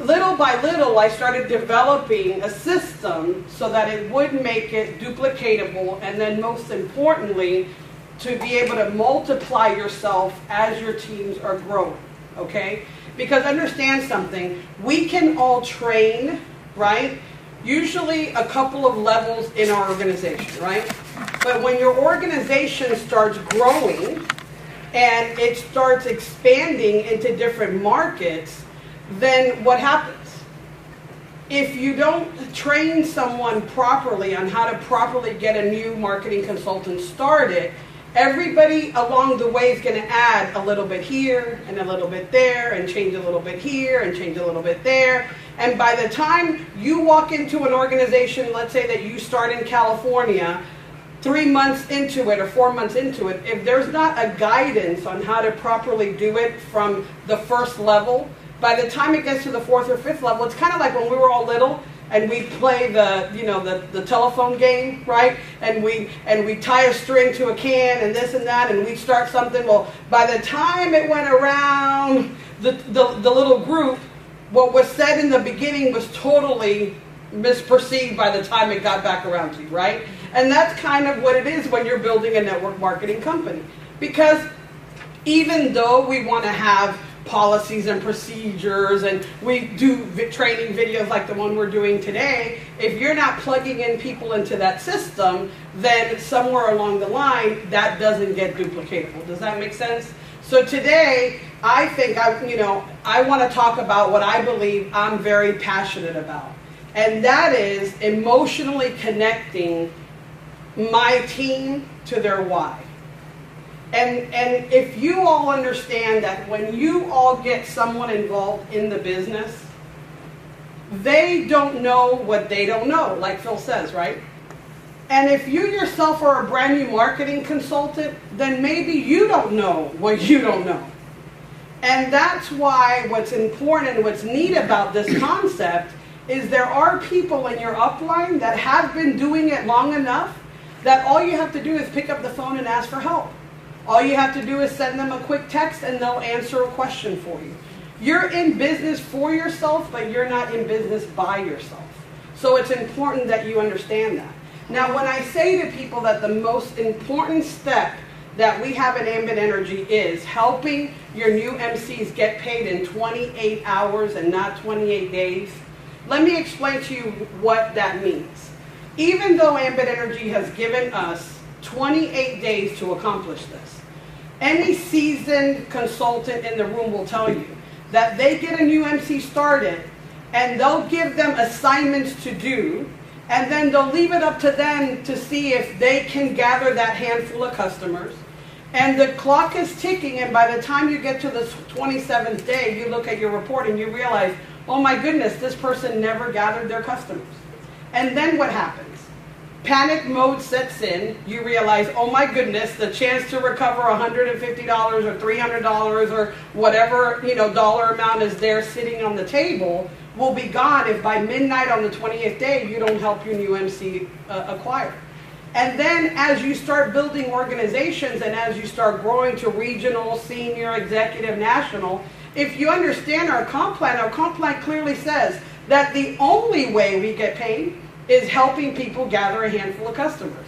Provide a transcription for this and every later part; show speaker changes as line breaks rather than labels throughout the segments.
little by little, I started developing a system so that it would make it duplicatable, and then most importantly, to be able to multiply yourself as your teams are growing, okay? Because understand something, we can all train, right? Usually a couple of levels in our organization, right? But when your organization starts growing and it starts expanding into different markets, then what happens? If you don't train someone properly on how to properly get a new marketing consultant started, everybody along the way is going to add a little bit here and a little bit there and change a little bit here and change a little bit there. And by the time you walk into an organization, let's say that you start in California, 3 months into it or 4 months into it, if there's not a guidance on how to properly do it from the first level, by the time it gets to the fourth or fifth level, it's kind of like when we were all little and we play the telephone game, right? And we tie a string to a can and this and that, and we start something. Well, by the time it went around the little group, what was said in the beginning was totally misperceived by the time it got back around to you, right? And that's kind of what it is when you're building a network marketing company. Because even though we want to have policies and procedures and we do training videos like the one we're doing today, if you're not plugging in people into that system, then somewhere along the line that doesn't get duplicatable. Does that make sense? So today I think I want to talk about what I believe I'm very passionate about, and that is emotionally connecting my team to their why. And if you all understand that when you all get someone involved in the business, they don't know what they don't know, like Phil says, right? And if you yourself are a brand new marketing consultant, then maybe you don't know what you don't know. And that's why what's important and what's neat about this concept is there are people in your upline that have been doing it long enough that all you have to do is pick up the phone and ask for help. All you have to do is send them a quick text and they'll answer a question for you. You're in business for yourself, but you're not in business by yourself. So it's important that you understand that. Now, when I say to people that the most important step that we have at Ambit Energy is helping your new MCs get paid in 28 hours and not 28 days, let me explain to you what that means. Even though Ambit Energy has given us 28 days to accomplish this, any seasoned consultant in the room will tell you that they get a new MC started and they'll give them assignments to do, and then they'll leave it up to them to see if they can gather that handful of customers. And the clock is ticking, and by the time you get to the 27th day, you look at your report and you realize, oh my goodness, this person never gathered their customers. And then what happens? Panic mode sets in. You realize, oh my goodness, the chance to recover $150 or $300 or whatever dollar amount is there sitting on the table will be gone if by midnight on the 20th day you don't help your new MC acquire. And then as you start building organizations and as you start growing to regional, senior, executive, national, if you understand our comp plan clearly says that the only way we get paid is helping people gather a handful of customers.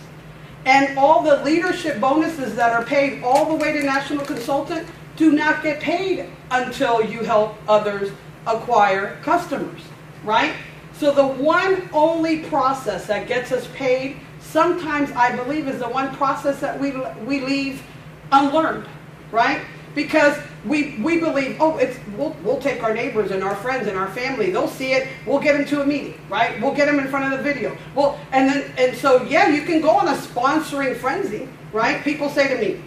And all the leadership bonuses that are paid all the way to national consultant do not get paid until you help others acquire customers, right? So the one only process that gets us paid, sometimes I believe, is the one process that we leave unlearned, right? Because we believe, oh, we'll take our neighbors and our friends and our family, they'll see it, we'll get them to a meeting, right? We'll get them in front of the video. Well, and so yeah, you can go on a sponsoring frenzy, right? People say to me,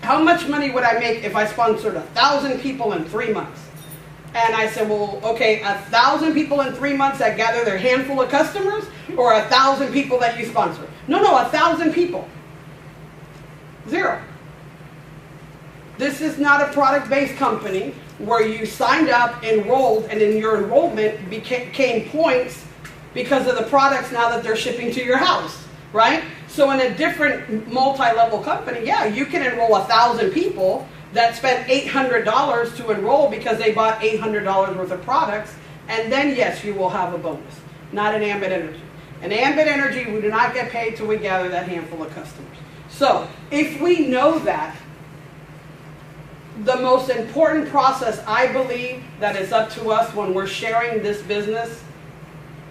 how much money would I make if I sponsored 1,000 people in 3 months? And I said, well, okay, 1,000 people in 3 months that gather their handful of customers, or 1,000 people that you sponsor? No, 1,000 people. Zero. This is not a product-based company where you signed up, enrolled, and in your enrollment became points because of the products now that they're shipping to your house, right? So in a different multi-level company, yeah, you can enroll 1,000 people that spent $800 to enroll because they bought $800 worth of products, and then yes, you will have a bonus. Not an Ambit Energy. In Ambit Energy, we do not get paid till we gather that handful of customers. So if we know that, the most important process, I believe, that is up to us when we're sharing this business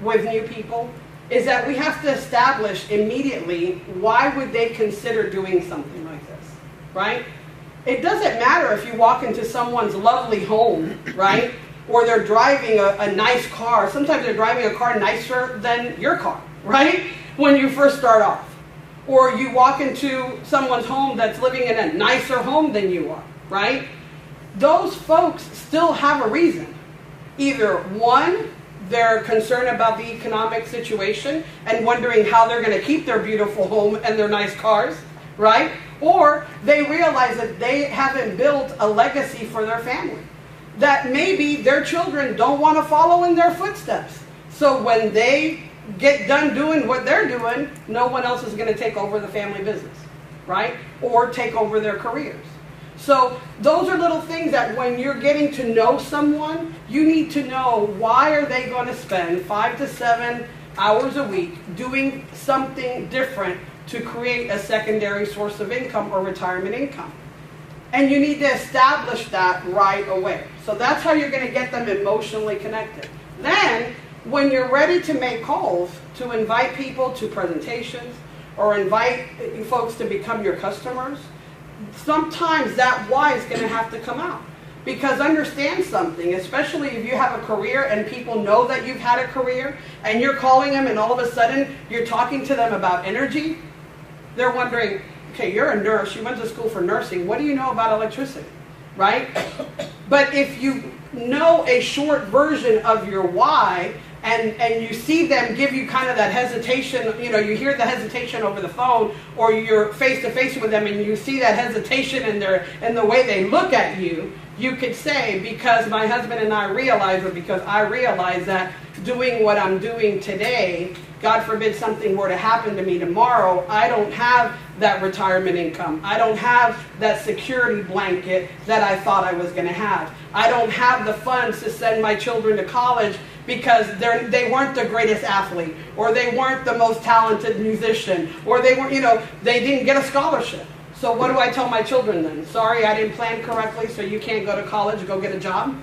with new people is that we have to establish immediately why would they consider doing something like this, right? It doesn't matter if you walk into someone's lovely home, right? Or they're driving a nice car. Sometimes they're driving a car nicer than your car, right? When you first start off. Or you walk into someone's home that's living in a nicer home than you are, right? Those folks still have a reason. Either one, they're concerned about the economic situation and wondering how they're going to keep their beautiful home and their nice cars, right? Or they realize that they haven't built a legacy for their family. That maybe their children don't want to follow in their footsteps. So when they get done doing what they're doing, no one else is going to take over the family business, right? Or take over their careers. So those are little things that when you're getting to know someone, you need to know why are they going to spend 5 to 7 hours a week doing something different to create a secondary source of income or retirement income. And you need to establish that right away. So that's how you're going to get them emotionally connected. Then, when you're ready to make calls to invite people to presentations or invite folks to become your customers, sometimes that why is going to have to come out. Because understand something, especially if you have a career and people know that you've had a career and you're calling them and all of a sudden you're talking to them about energy, they're wondering, okay, you're a nurse, you went to school for nursing, what do you know about electricity, right? But if you know a short version of your why, and you see them give you kind of that hesitation, you know, you hear the hesitation over the phone, or you're face to face with them and you see that hesitation in the way they look at you, you could say, because my husband and I realize, or because I realize that doing what I'm doing today, God forbid something were to happen to me tomorrow, I don't have that retirement income. I don't have that security blanket that I thought I was going to have. I don't have the funds to send my children to college because they weren't the greatest athlete, or they weren't the most talented musician, or they weren't, you know, they didn't get a scholarship. So what do I tell my children then? Sorry, I didn't plan correctly, so you can't go to college, go get a job,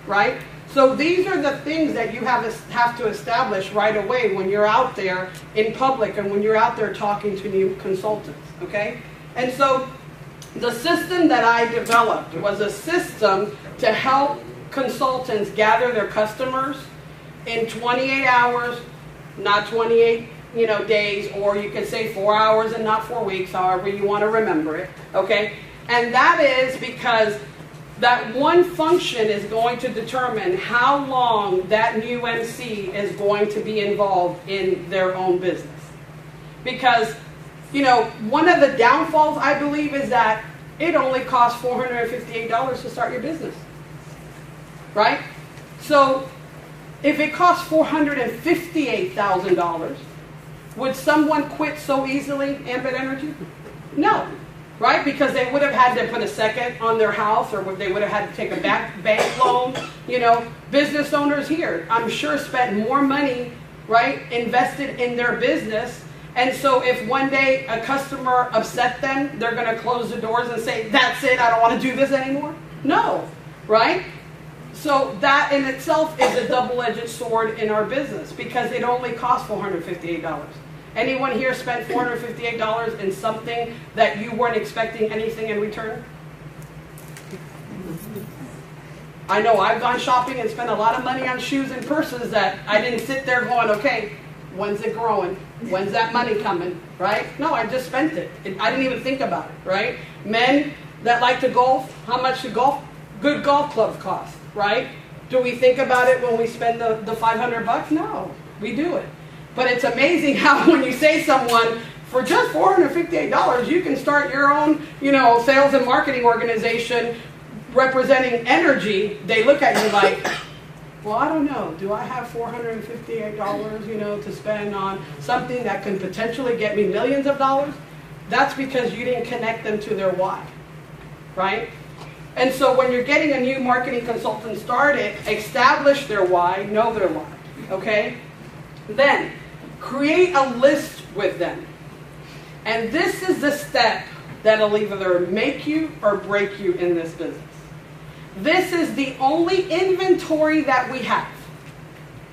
right? So these are the things that you have to establish right away when you're out there in public and when you're out there talking to new consultants, okay? And so the system that I developed was a system to help consultants gather their customers in 28 hours, not 28 days, or you can say 4 hours and not 4 weeks, however you want to remember it, okay? And that is because that one function is going to determine how long that new MC is going to be involved in their own business. Because, one of the downfalls, I believe, is that it only costs $458 to start your business, right? So if it costs $458,000, would someone quit so easily, Ambit Energy? No. Right? Because they would have had to put a second on their house, or they would have had to take a bank loan. Business owners here, I'm sure, spent more money, right, invested in their business. And so if one day a customer upset them, they're going to close the doors and say, that's it, I don't want to do this anymore? No. Right? So that in itself is a double-edged sword in our business, because it only costs $458. Anyone here spent $458 in something that you weren't expecting anything in return? I know I've gone shopping and spent a lot of money on shoes and purses that I didn't sit there going, okay, when's it growing? When's that money coming? Right? No, I just spent it. I didn't even think about it, right? Men that like to golf, how much do good golf clubs cost, right? Do we think about it when we spend the $500? No, we do it. But it's amazing how when you say someone, for just $458, you can start your own, sales and marketing organization representing energy, they look at you like, well, I don't know. Do I have $458, to spend on something that can potentially get me millions of dollars? That's because you didn't connect them to their why, right? And so when you're getting a new marketing consultant started, establish their why, know their why, okay? Then, create a list with them. And this is the step that'll either make you or break you in this business. This is the only inventory that we have.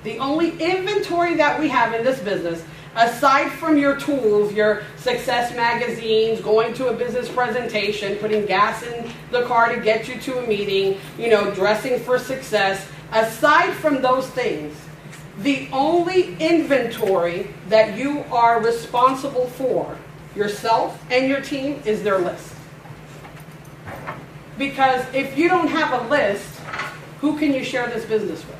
The only inventory that we have in this business, aside from your tools, your success magazines, going to a business presentation, putting gas in the car to get you to a meeting, dressing for success, aside from those things, the only inventory that you are responsible for, yourself and your team, is their list. Because if you don't have a list, who can you share this business with?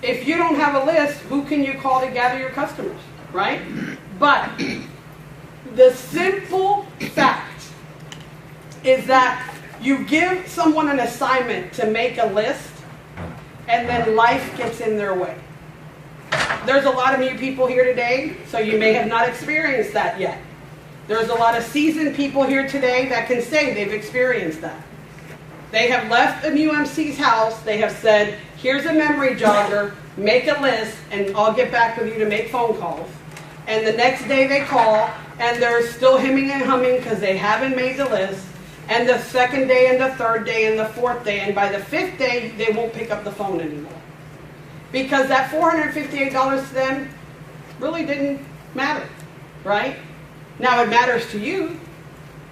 If you don't have a list, who can you call to gather your customers, right? But the simple fact is that you give someone an assignment to make a list, and then life gets in their way. There's a lot of new people here today, so you may have not experienced that yet. There's a lot of seasoned people here today that can say they've experienced that. They have left an UMC's house, they have said, here's a memory jogger, make a list, and I'll get back with you to make phone calls. And the next day they call, and they're still hemming and humming because they haven't made the list. And the second day, and the third day, and the fourth day, and by the fifth day, they won't pick up the phone anymore. Because that $458 to them really didn't matter, right? Now it matters to you,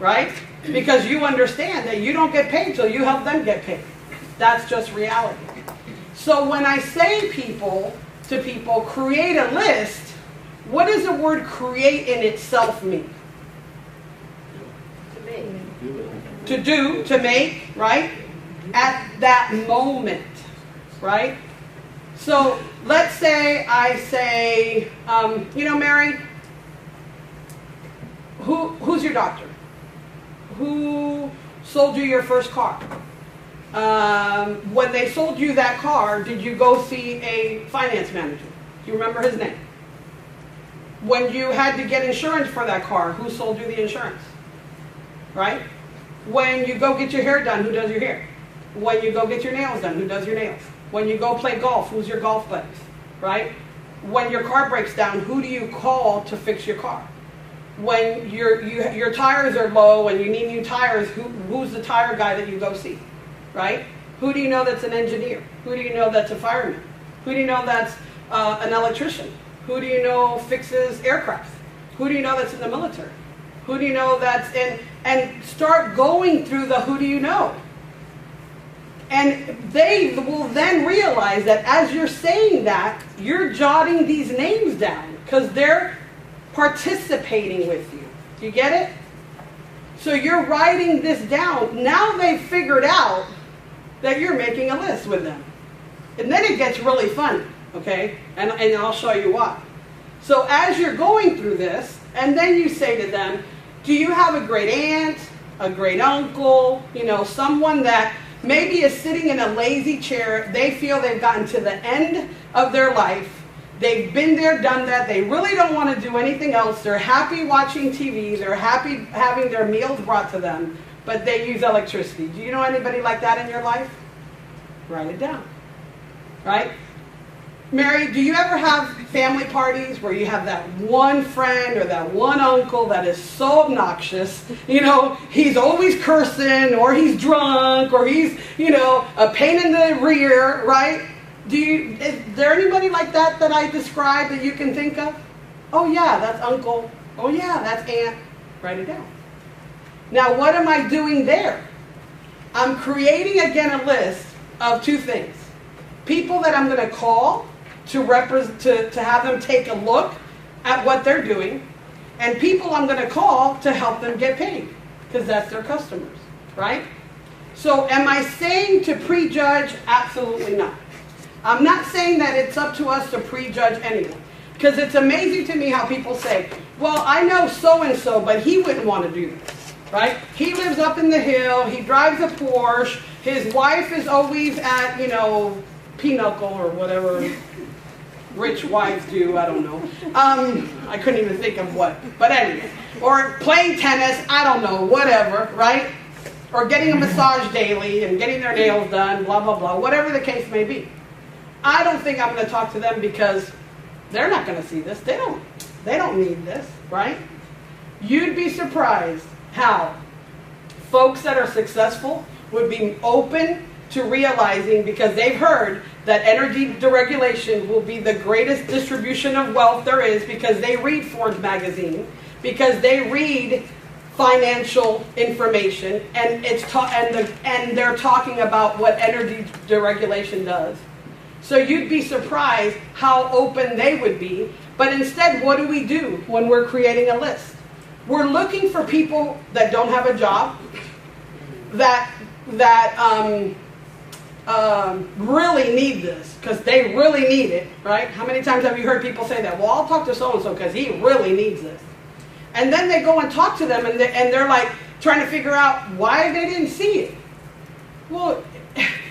right? Because you understand that you don't get paid till you help them get paid. That's just reality. So when I say to people, create a list, what does the word create in itself mean?
To make.
To do, to make, right? At that moment, right? So let's say I say, Mary, who's your doctor? Who sold you your first car? When they sold you that car, did you go see a finance manager? Do you remember his name? When you had to get insurance for that car, who sold you the insurance? Right? When you go get your hair done, who does your hair? When you go get your nails done, who does your nails? When you go play golf, who's your golf buddies? Right? When your car breaks down, who do you call to fix your car? When your tires are low and you need new tires, who's the tire guy that you go see? Right? Who do you know that's an engineer? Who do you know that's a fireman? Who do you know that's an electrician? Who do you know fixes aircraft? Who do you know that's in the military? Who do you know that's in... And start going through the who do you know. And they will then realize that as you're saying that, you're jotting these names down because they're participating with you. Do you get it? So you're writing this down. Now they've figured out that you're making a list with them. And then it gets really fun, okay? And I'll show you why. So as you're going through this, and then you say to them, do you have a great aunt, a great uncle, someone that maybe is sitting in a lazy chair, they feel they've gotten to the end of their life, they've been there, done that, they really don't want to do anything else, they're happy watching TV, they're happy having their meals brought to them, but they use electricity. Do you know anybody like that in your life? Write it down, right? Mary, do you ever have family parties where you have that one friend or that one uncle that is so obnoxious, he's always cursing, or he's drunk, or he's, a pain in the rear, right? Is there anybody like that I described that you can think of? Oh yeah, that's uncle. Oh yeah, that's aunt. Write it down. Now what am I doing there? I'm creating again a list of two things. People that I'm going to call to have them take a look at what they're doing, and people I'm going to call to help them get paid, because that's their customers, right? So am I saying to prejudge? Absolutely not. I'm not saying that it's up to us to prejudge anyone, because it's amazing to me how people say, well, I know so-and-so, but he wouldn't want to do this, right? He lives up in the hill, he drives a Porsche, his wife is always at, Pinochle or whatever rich wives do, I don't know. I couldn't even think of what, but anyway. Or playing tennis, I don't know, whatever, right? or getting a massage daily and getting their nails done, blah, blah, blah, whatever the case may be. I don't think I'm going to talk to them because they're not going to see this. They don't need this, right? You'd be surprised how folks that are successful would be open to realizing, because they've heard that energy deregulation will be the greatest distribution of wealth there is, because they read Forbes magazine, because they read financial information, and and they're talking about what energy deregulation does. So you'd be surprised how open they would be. But instead, what do we do when we're creating a list? We're looking for people that don't have a job, that really need this, because they really need it, right? How many times have you heard people say that? Well, I'll talk to so-and-so because he really needs this. And then they go and talk to them, and they're like trying to figure out why they didn't see it. Well,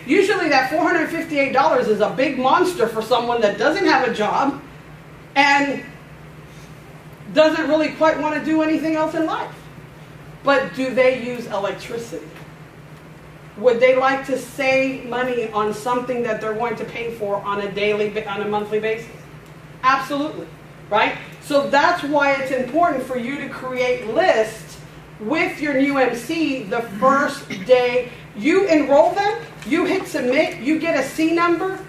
usually that $458 is a big monster for someone that doesn't have a job and doesn't really quite want to do anything else in life. But do they use electricity? Would they like to save money on something that they're going to pay for on a monthly basis? Absolutely, right? So that's why it's important for you to create lists with your new MC the first day. You enroll them, you hit submit, you get a C number,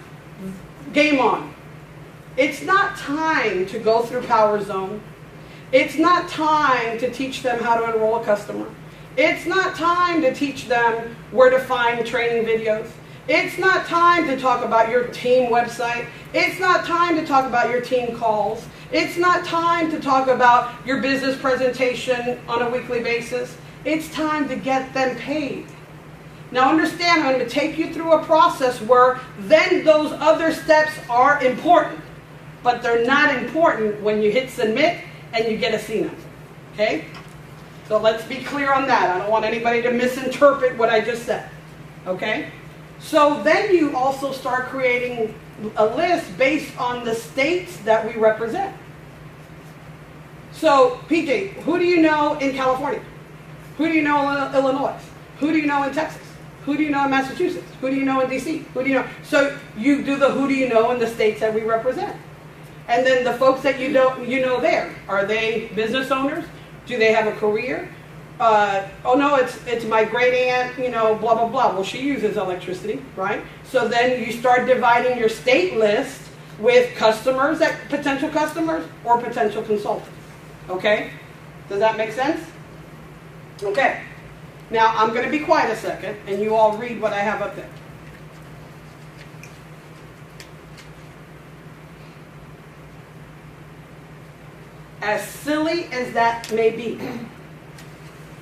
game on. It's not time to go through Power Zone. It's not time to teach them how to enroll a customer. It's not time to teach them where to find training videos. It's not time to talk about your team website. It's not time to talk about your team calls. It's not time to talk about your business presentation on a weekly basis. It's time to get them paid. Now understand, I'm going to take you through a process where then those other steps are important, but they're not important when you hit submit and you get a C number. Okay? So let's be clear on that. I don't want anybody to misinterpret what I just said. Okay? So then you also start creating a list based on the states that we represent. So, PJ, who do you know in California? Who do you know in Illinois? Who do you know in Texas? Who do you know in Massachusetts? Who do you know in DC? Who do you know? So you do the who do you know in the states that we represent. And then the folks that you know there, are they business owners? Do they have a career? Oh no, it's my great aunt, blah, blah, blah. Well, she uses electricity, right? So then you start dividing your state list with customers, potential customers, or potential consultants. Okay? Does that make sense? Okay. Now, I'm going to be quiet a second, and you all read what I have up there. As silly as that may be,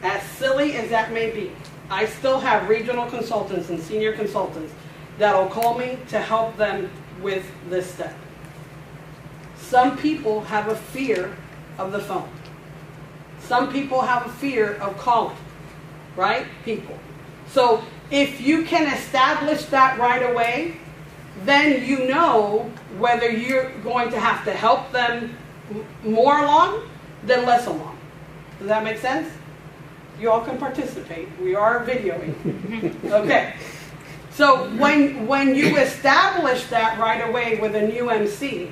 I still have regional consultants and senior consultants that'll call me to help them with this step. Some people have a fear of the phone. Some people have a fear of calling, right? People. So if you can establish that right away, then you know whether you're going to have to help them more along than less along. Does that make sense? You all can participate. We are videoing. Okay. So when you establish that right away with a new MC,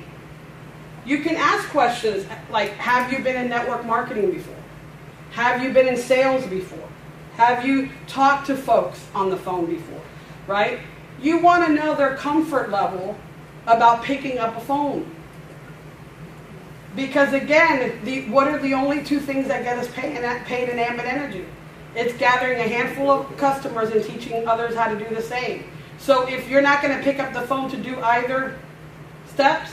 you can ask questions like, have you been in network marketing before? Have you been in sales before? Have you talked to folks on the phone before? Right? You want to know their comfort level about picking up a phone. Because again, what are the only two things that get us paid in Ambit Energy? It's gathering a handful of customers and teaching others how to do the same. So if you're not going to pick up the phone to do either steps,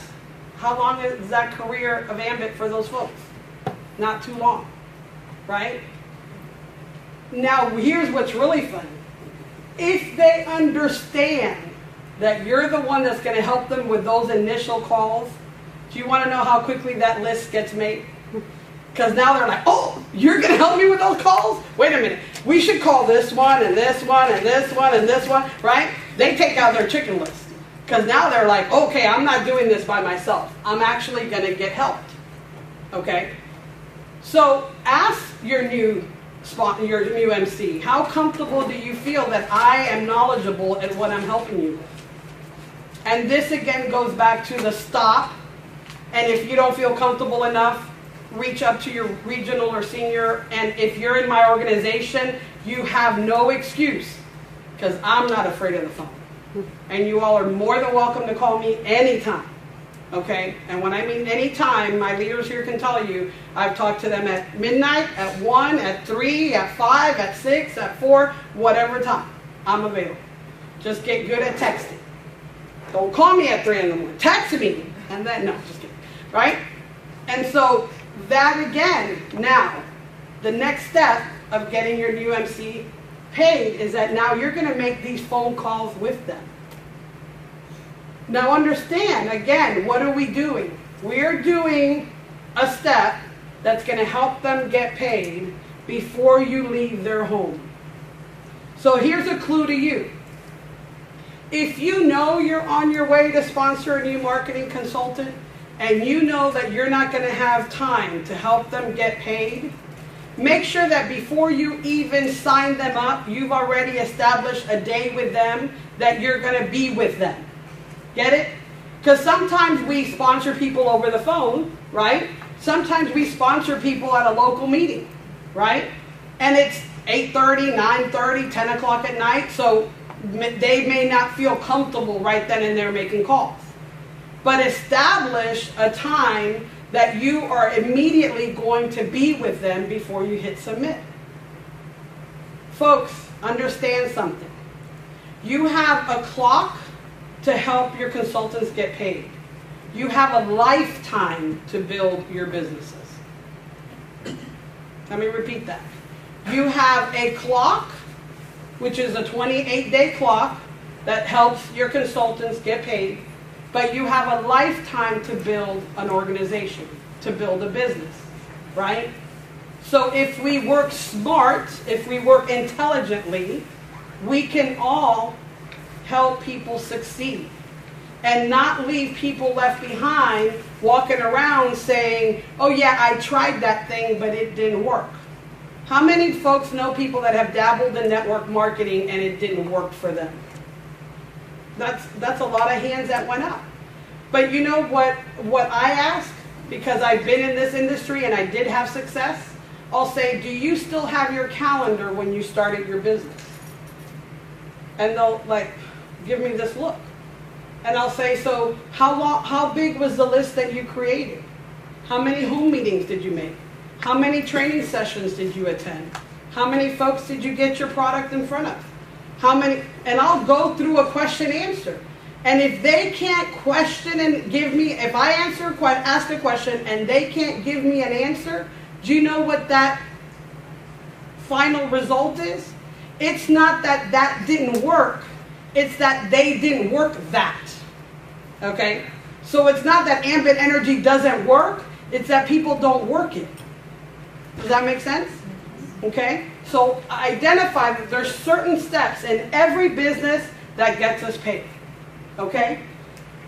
how long is that career of Ambit for those folks? Not too long, right? Now here's what's really fun. If they understand that you're the one that's going to help them with those initial calls, do you want to know how quickly that list gets made? Because now they're like, oh, you're going to help me with those calls? Wait a minute. We should call this one and this one and this one and this one, right? They take out their chicken list. Because now they're like, okay, I'm not doing this by myself. I'm actually going to get helped. Okay? So ask your new your new MC? How comfortable do you feel that I am knowledgeable at what I'm helping you with? And this again goes back to the stop. And if you don't feel comfortable enough, reach up to your regional or senior. And if you're in my organization, you have no excuse, because I'm not afraid of the phone. And you all are more than welcome to call me anytime. Okay? And when I mean anytime, my leaders here can tell you, I've talked to them at midnight, at 1, at 3, at 5, at 6, at 4, whatever time. I'm available. Just get good at texting. Don't call me at 3 in the morning. Text me. And then, no, just kidding. Right? And so, that again, now, the next step of getting your new MC paid is that now you're going to make these phone calls with them. Now understand, again, what are we doing? We're doing a step that's going to help them get paid before you leave their home. So here's a clue to you. If you know you're on your way to sponsor a new marketing consultant, and you know that you're not going to have time to help them get paid, make sure that before you even sign them up, you've already established a day with them that you're going to be with them. Get it? Because sometimes we sponsor people over the phone, right? Sometimes we sponsor people at a local meeting, right? And it's 8:30, 9:30, 10 o'clock at night, so they may not feel comfortable right then and there making calls. But establish a time that you are immediately going to be with them before you hit submit. Folks, understand something. You have a clock to help your consultants get paid. You have a lifetime to build your businesses. Let me repeat that. You have a clock, which is a 28-day clock that helps your consultants get paid, but you have a lifetime to build an organization, to build a business, right? So if we work smart, if we work intelligently, we can all help people succeed and not leave people left behind walking around saying, oh yeah, I tried that thing, but it didn't work. How many folks know people that have dabbled in network marketing and it didn't work for them? That's a lot of hands that went up. But you know what I ask? Because I've been in this industry and I did have success, I'll say, do you still have your calendar when you started your business? And they'll like, give me this look. And I'll say, so how big was the list that you created? How many home meetings did you make? How many training sessions did you attend? How many folks did you get your product in front of? How many? And I'll go through a question answer. And if they can't question and give me, if I ask a question and they can't give me an answer, do you know what that final result is? It's not that that didn't work. It's that they didn't work that. Okay? So it's not that Ambit Energy doesn't work. It's that people don't work it. Does that make sense? Okay? So identify that there's certain steps in every business that gets us paid. Okay?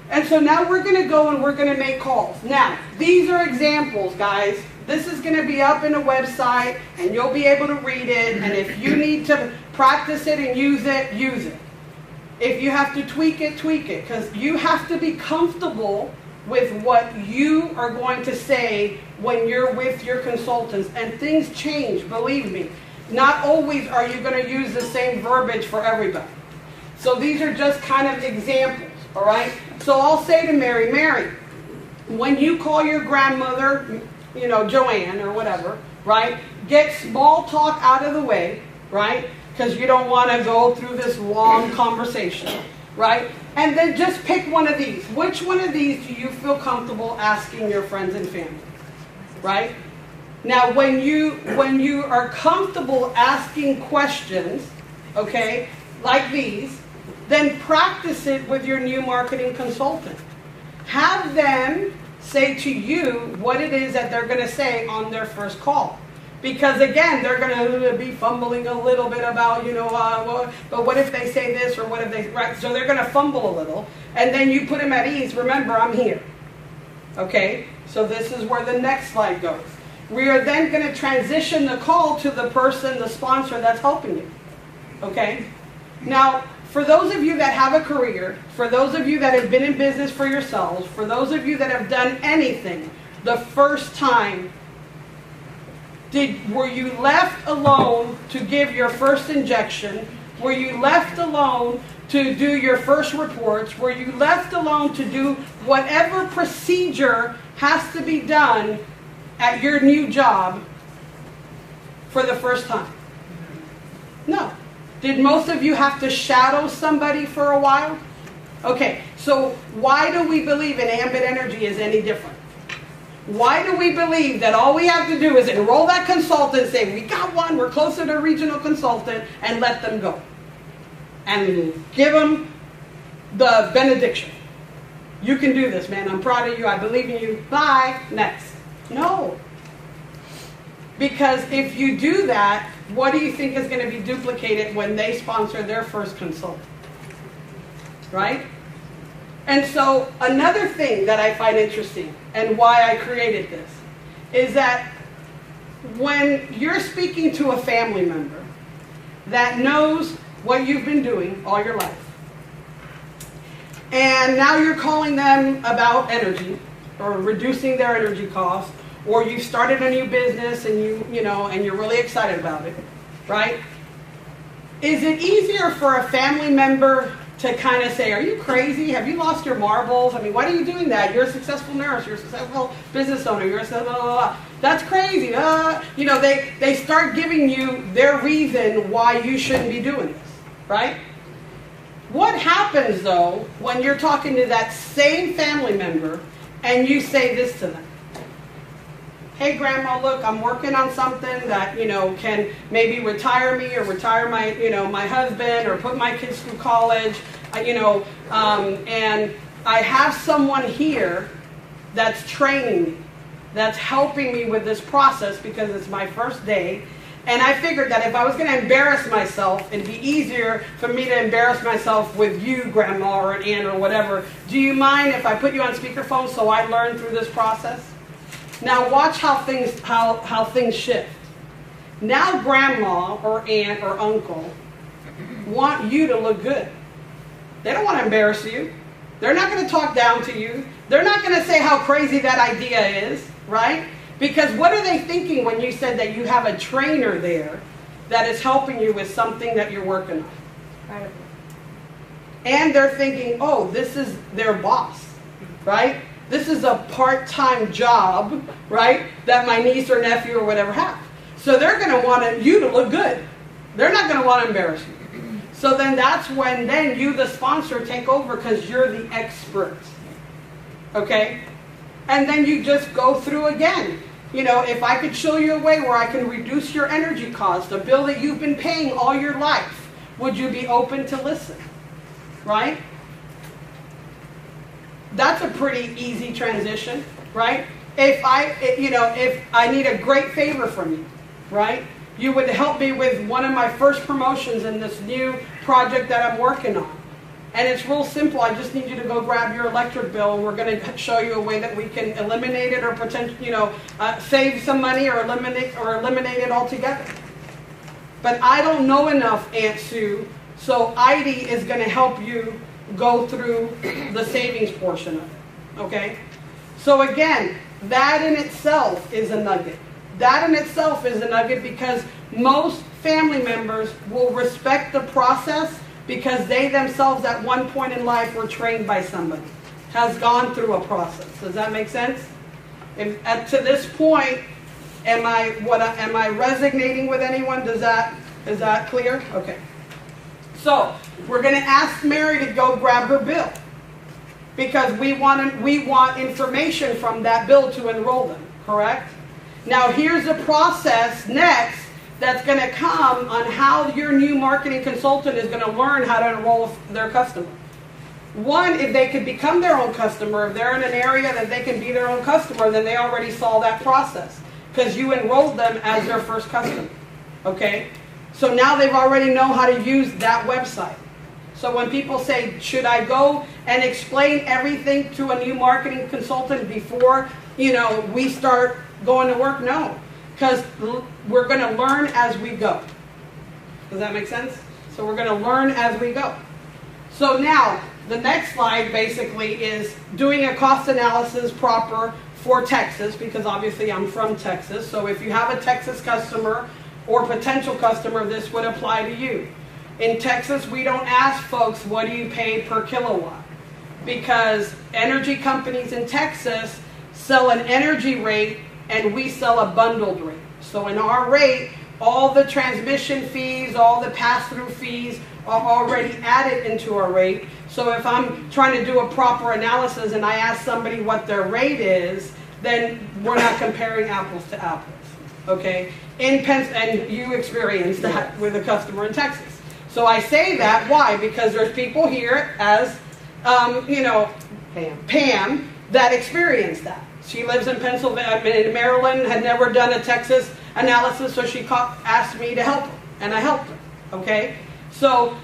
And so now we're going to go and we're going to make calls. Now, these are examples, guys. This is going to be up in a website and you'll be able to read it. And if you need to practice it and use it, use it. If you have to tweak it, because you have to be comfortable with what you are going to say when you're with your consultants. And things change, believe me. Not always are you going to use the same verbiage for everybody. So these are just kind of examples, all right? So I'll say to Mary, when you call your grandmother, you know, Joanne or whatever, right? Get small talk out of the way, right? Because you don't want to go through this long conversation, right? And then just pick one of these. Which one of these do you feel comfortable asking your friends and family, right? Now, when you are comfortable asking questions, okay, like these, then practice it with your new marketing consultant. Have them say to you what it is that they're going to say on their first call. Because again, they're going to be fumbling a little bit about, you know, but what if they say this or what if they, right? So they're going to fumble a little. And then you put them at ease. Remember, I'm here. Okay? So this is where the next slide goes. we are then going to transition the call to the person, the sponsor that's helping you. Okay? Now, for those of you that have a career, for those of you that have been in business for yourselves, for those of you that have done anything, the first time, were you left alone to give your first injection? Were you left alone to do your first reports? Were you left alone to do whatever procedure has to be done at your new job for the first time? No. Did most of you have to shadow somebody for a while? Okay, so why do we believe in Ambit Energy is any different? Why do we believe that all we have to do is enroll that consultant, say, we got one, we're closer to a regional consultant, and let them go? And give them the benediction. You can do this, man. I'm proud of you. I believe in you. Bye. Next. No. Because if you do that, what do you think is going to be duplicated when they sponsor their first consultant? Right? And so another thing that I find interesting and why I created this is that when you're speaking to a family member that knows what you've been doing all your life, and now you're calling them about energy or reducing their energy costs, or you've started a new business and and you're really excited about it, right? Is it easier for a family member to kind of say, are you crazy? Have you lost your marbles? I mean, why are you doing that? You're a successful nurse. You're a successful business owner. You're a blah, blah, blah. That's crazy. They start giving you their reason why you shouldn't be doing this, right? What happens, though, when you're talking to that same family member and you say this to them? Hey, Grandma, look, I'm working on something that, can maybe retire me or retire my, my husband or put my kids through college, and I have someone here that's training me, that's helping me with this process because it's my first day. And I figured that if I was going to embarrass myself, it'd be easier for me to embarrass myself with you, Grandma, or an aunt, or whatever. Do you mind if I put you on speakerphone so I learn through this process? Now watch how things shift. Now Grandma or aunt or uncle want you to look good. They don't want to embarrass you. They're not going to talk down to you. They're not going to say how crazy that idea is, right? Because what are they thinking when you said that you have a trainer there that is helping you with something that you're working on? Right. And they're thinking, oh, this is their boss, right? This is a part-time job, right, that my niece or nephew or whatever have. So they're going to want you to look good. They're not going to want to embarrass you. So then that's when then you, the sponsor, take over because you're the expert. Okay? And then you just go through again. If I could show you a way where I can reduce your energy cost, a bill that you've been paying all your life, would you be open to listen? Right? That's a pretty easy transition, right? If I need a great favor from you, right? You would help me with one of my first promotions in this new project that I'm working on. And it's real simple. I just need you to go grab your electric bill, and we're going to show you a way that we can eliminate it or save some money or eliminate it altogether. But I don't know enough, Aunt Sue, so Heidi is going to help you go through the savings portion of it, okay? So again, that in itself is a nugget. That in itself is a nugget because most family members will respect the process because they themselves at one point in life were trained by somebody, has gone through a process. Does that make sense? To this point, am I resonating with anyone? Is that clear? Okay. So we're going to ask Mary to go grab her bill because we want information from that bill to enroll them, correct? Now here's a process next that's going to come on how your new marketing consultant is going to learn how to enroll their customer. One, if they could become their own customer, if they're in an area that they can be their own customer, then they already saw that process because you enrolled them as their first customer, okay? So now they've already know how to use that website. So when people say, should I go and explain everything to a new marketing consultant before, we start going to work? No, because we're going to learn as we go. Does that make sense? So we're going to learn as we go. So now, the next slide basically is doing a cost analysis proper for Texas, because obviously I'm from Texas. So if you have a Texas customer or potential customer, this would apply to you. In Texas, we don't ask folks, what do you pay per kilowatt? Because energy companies in Texas sell an energy rate and we sell a bundled rate. So in our rate, all the transmission fees, all the pass-through fees are already added into our rate. So if I'm trying to do a proper analysis and I ask somebody what their rate is, then we're not comparing apples to apples, okay? And you experienced that with a customer in Texas. So I say that, why? Because there's people here as, Pam, that experienced that. She lives in Pennsylvania, in Maryland, had never done a Texas analysis, so she asked me to help her, and I helped her, okay? So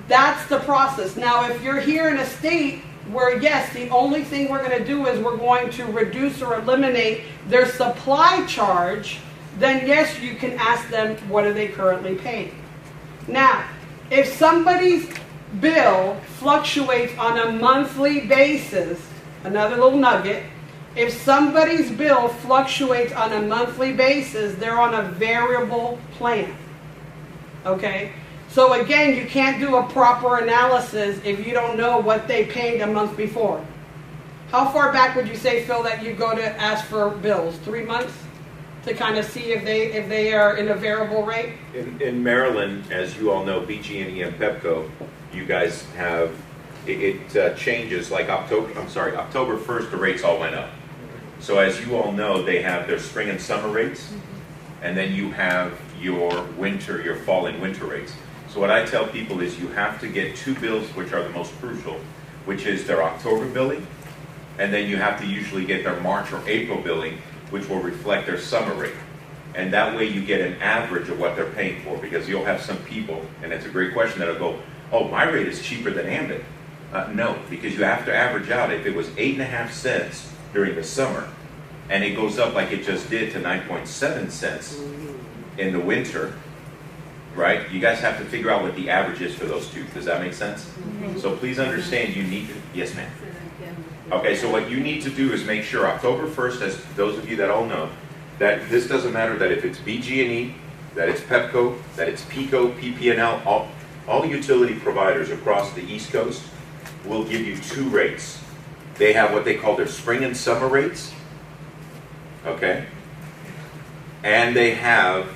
that's the process. Now, if you're here in a state where, yes, the only thing we're going to do is we're going to reduce or eliminate their supply charge, then yes, you can ask them, what are they currently paying? Now, if somebody's bill fluctuates on a monthly basis, another little nugget, if somebody's bill fluctuates on a monthly basis, they're on a variable plan, okay? So again, you can't do a proper analysis if you don't know what they paid a month before. How far back would you say, Phil, that you go to ask for bills? 3 months? To kind of see if they are in a variable rate?
In Maryland, as you all know, BG&E and Pepco, you guys have, it changes like October 1st, the rates all went up. So as you all know, they have their spring and summer rates, and then you have your fall and winter rates. So what I tell people is you have to get two bills which are the most crucial, which is their October billing, and then you have to usually get their March or April billing, which will reflect their summer rate. And that way you get an average of what they're paying for, because you'll have some people, and it's a great question, that'll go, oh, my rate is cheaper than Ambit. No, because you have to average out. If it was 8.5 cents during the summer, and it goes up like it just did to 9.7 cents in the winter, right? You guys have to figure out what the average is for those two. Does that make sense? Mm-hmm. So please understand you need to, yes ma'am. Okay, so what you need to do is make sure October 1st, as those of you that all know, that this doesn't matter that if it's BG&E, that it's Pepco, that it's PECO, PP&L, all the utility providers across the East Coast will give you two rates. They have what they call their spring and summer rates, okay? And they have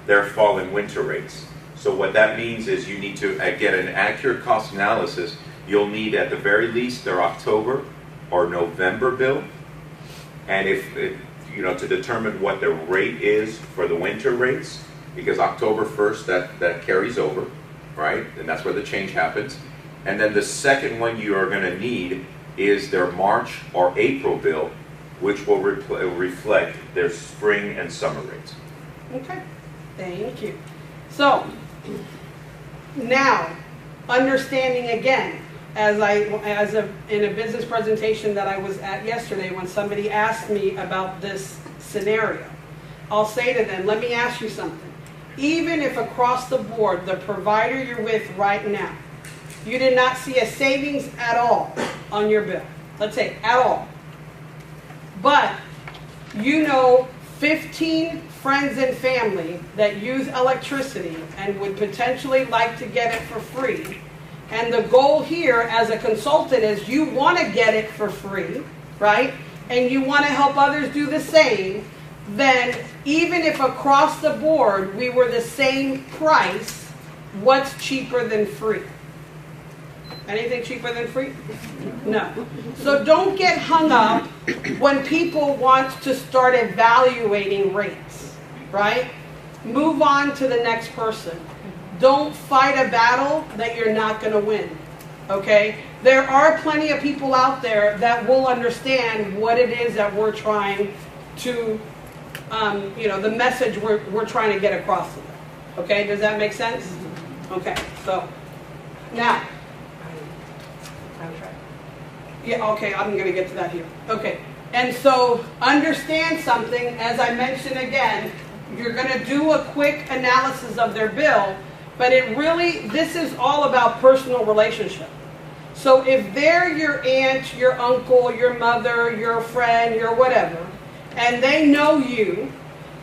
their fall and winter rates. So what that means is you need to get an accurate cost analysis. You'll need at the very least their October or November bill, and to determine what the rate is for the winter rates, because October 1st that carries over, right? And that's where the change happens. And then the second one you are going to need is their March or April bill, which will reflect their spring and summer rates.
Okay, thank you. So now, understanding again, in a business presentation that I was at yesterday, when somebody asked me about this scenario, I'll say to them, let me ask you something. Even if across the board, the provider you're with right now, you did not see a savings at all on your bill, let's say at all, but you know 15 friends and family that use electricity and would potentially like to get it for free, and the goal here as a consultant is you want to get it for free, right? And you want to help others do the same, then even if across the board we were the same price, what's cheaper than free? Anything cheaper than free? No. So don't get hung up when people want to start evaluating rates, right? Move on to the next person. Don't fight a battle that you're not going to win, okay? There are plenty of people out there that will understand what it is that we're trying to, the message we're trying to get across to them, okay? Does that make sense? Okay, so now, yeah, okay, I'm going to get to that here. Okay, And so understand something, as I mentioned again, you're going to do a quick analysis of their bill, but this is all about personal relationship. So if they're your aunt, your uncle, your mother, your friend, your whatever, and they know you,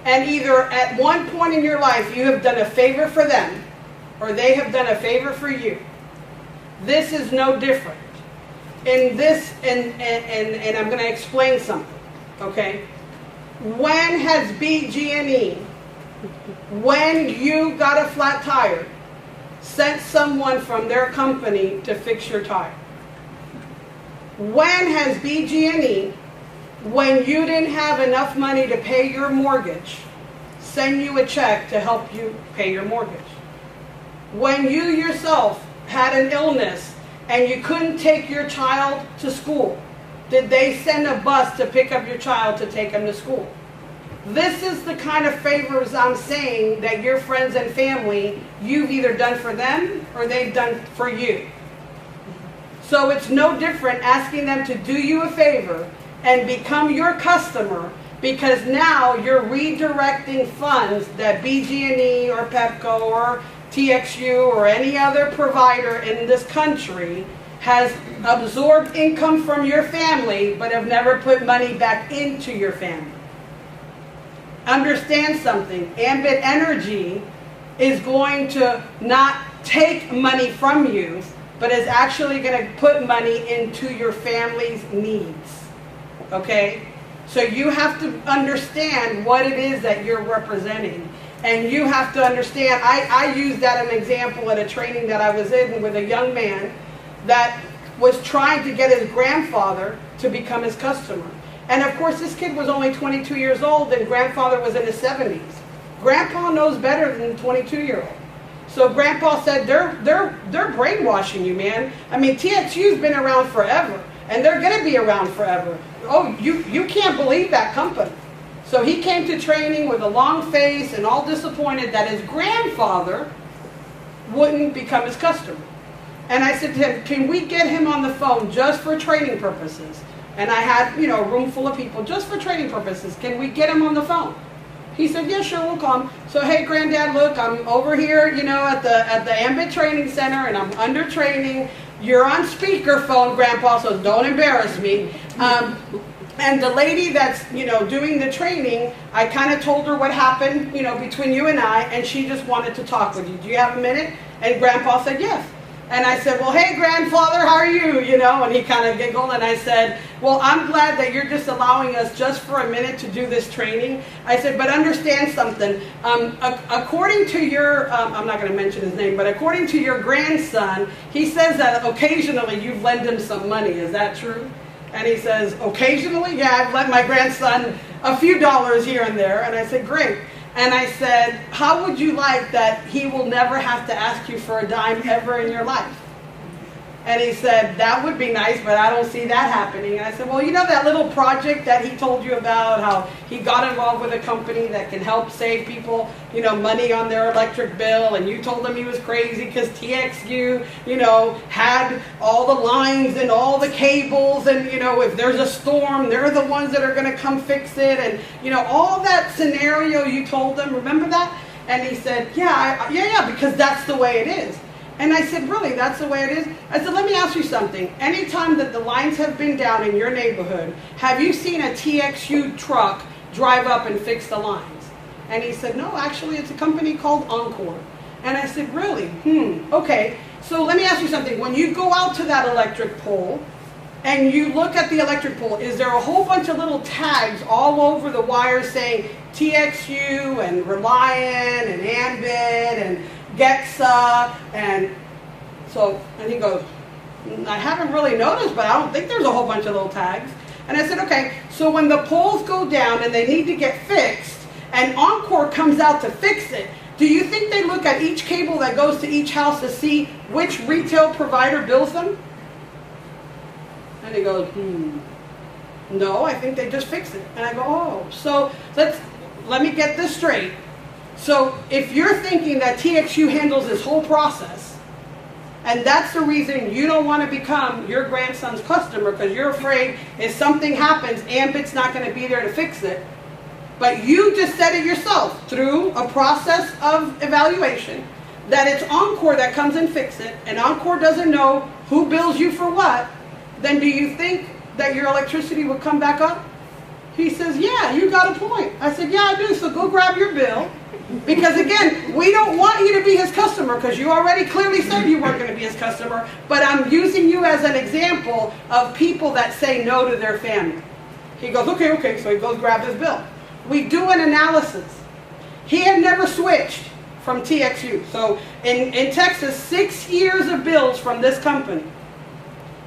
and either at one point in your life you have done a favor for them, or they have done a favor for you, this is no different. In this, and I'm going to explain something, okay? When has BG&E, when you got a flat tire, sent someone from their company to fix your tire? When has BG&E, when you didn't have enough money to pay your mortgage, send you a check to help you pay your mortgage? When you yourself had an illness and you couldn't take your child to school, did they send a bus to pick up your child to take him to school? This is the kind of favors I'm saying that your friends and family, you've either done for them or they've done for you. So it's no different asking them to do you a favor and become your customer, because now you're redirecting funds that BG&E or Pepco or TXU or any other provider in this country has absorbed income from your family but have never put money back into your family. Understand something. Ambit Energy is going to not take money from you, but is actually going to put money into your family's needs. Okay? So you have to understand what it is that you're representing. And you have to understand, I used that as an example at a training that I was in with a young man that was trying to get his grandfather to become his customer. And of course, this kid was only 22 years old and grandfather was in his 70s. Grandpa knows better than the 22-year-old. So Grandpa said, they're brainwashing you, man. I mean, TXU's been around forever, and they're going to be around forever. Oh, you can't believe that company. So he came to training with a long face and all disappointed that his grandfather wouldn't become his customer. And I said to him, can we get him on the phone just for training purposes? And I had, a room full of people just for training purposes. Can we get him on the phone? He said, yeah, sure, we'll call him. So, hey, Granddad, look, I'm over here, at the Ambit Training Center, and I'm under training. You're on speakerphone, Grandpa, so don't embarrass me. And the lady that's, doing the training, I kind of told her what happened, between you and I, and she just wanted to talk with you. Do you have a minute? And Grandpa said, yes. And I said, well, hey, grandfather, how are you? And he kind of giggled, and I said, well, I'm glad that you're just allowing us just for a minute to do this training. I said, but understand something. According to your, I'm not going to mention his name, but according to your grandson, he says that occasionally you've lent him some money. Is that true? And he says, occasionally? Yeah, I've lent my grandson a few dollars here and there. And I said, great. And I said, how would you like that he will never have to ask you for a dime ever in your life? And he said, that would be nice, but I don't see that happening. And I said, well, that little project that he told you about, how he got involved with a company that can help save people, money on their electric bill, and you told him he was crazy because TXU, had all the lines and all the cables, and, if there's a storm, they're the ones that are going to come fix it, and, all that scenario you told them, remember that? And he said, yeah, because that's the way it is. And I said, really, that's the way it is? I said, let me ask you something. Anytime that the lines have been down in your neighborhood, have you seen a TXU truck drive up and fix the lines? And he said, no, actually, it's a company called Encore. And I said, really? Okay. So let me ask you something. When you go out to that electric pole and you look at the electric pole, is there a whole bunch of little tags all over the wires saying TXU and Reliant and Ambit and Gexa, and he goes, I haven't really noticed, but I don't think there's a whole bunch of little tags. And I said, okay, so when the poles go down and they need to get fixed, and Encore comes out to fix it, do you think they look at each cable that goes to each house to see which retail provider bills them? And he goes, no, I think they just fix it. And I go, oh, so let me get this straight. So if you're thinking that TXU handles this whole process, And that's the reason you don't want to become your grandson's customer, because you're afraid if something happens, Ambit's not going to be there to fix it. But you just said it yourself through a process of evaluation that it's Encore that comes and fix it, and Encore doesn't know who bills you for what. Then do you think that your electricity would come back up? He says, yeah, you got a point. I said, yeah, I do, so go grab your bill. Because again, we don't want you to be his customer, because you already clearly said you weren't going to be his customer, but I'm using you as an example of people that say no to their family. He goes, okay, so he goes grab his bill. We do an analysis. He had never switched from TXU. So in Texas, 6 years of bills from this company.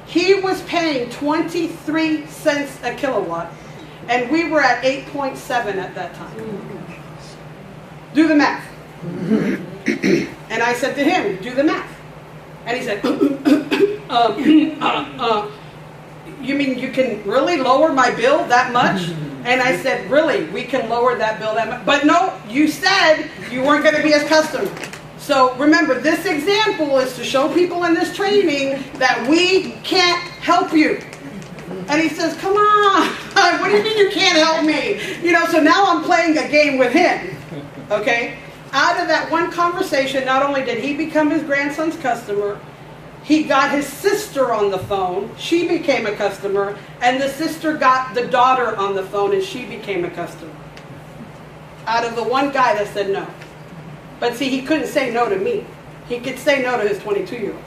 He was paying 23 cents a kilowatt, and we were at 8.7 at that time. Do the math. And I said to him, do the math. And he said, you mean you can really lower my bill that much? And I said, really, we can lower that bill that much? But no, you said you weren't going to be his customer. So remember, this example is to show people in this training that we can't help you. And he says, come on, what do you mean you can't help me? You know, so now I'm playing a game with him. Okay? Out of that one conversation, not only did he become his grandson's customer, he got his sister on the phone. She became a customer. And the sister got the daughter on the phone, and she became a customer. Out of the one guy that said no. But see, he couldn't say no to me. He could say no to his 22-year-old.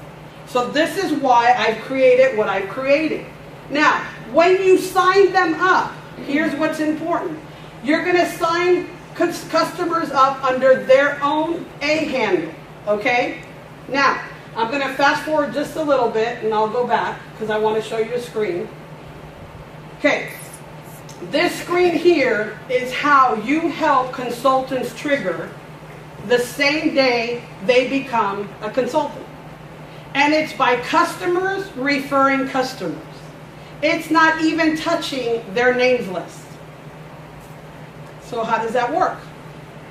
So this is why I've created what I've created. Now, when you sign them up, here's what's important. You're going to sign customers up under their own A handle, okay? Now, I'm going to fast forward just a little bit, and I'll go back, because I want to show you a screen. Okay, this screen here is how you help consultants trigger the same day they become a consultant. And it's by customers referring customers. It's not even touching their names list. So how does that work?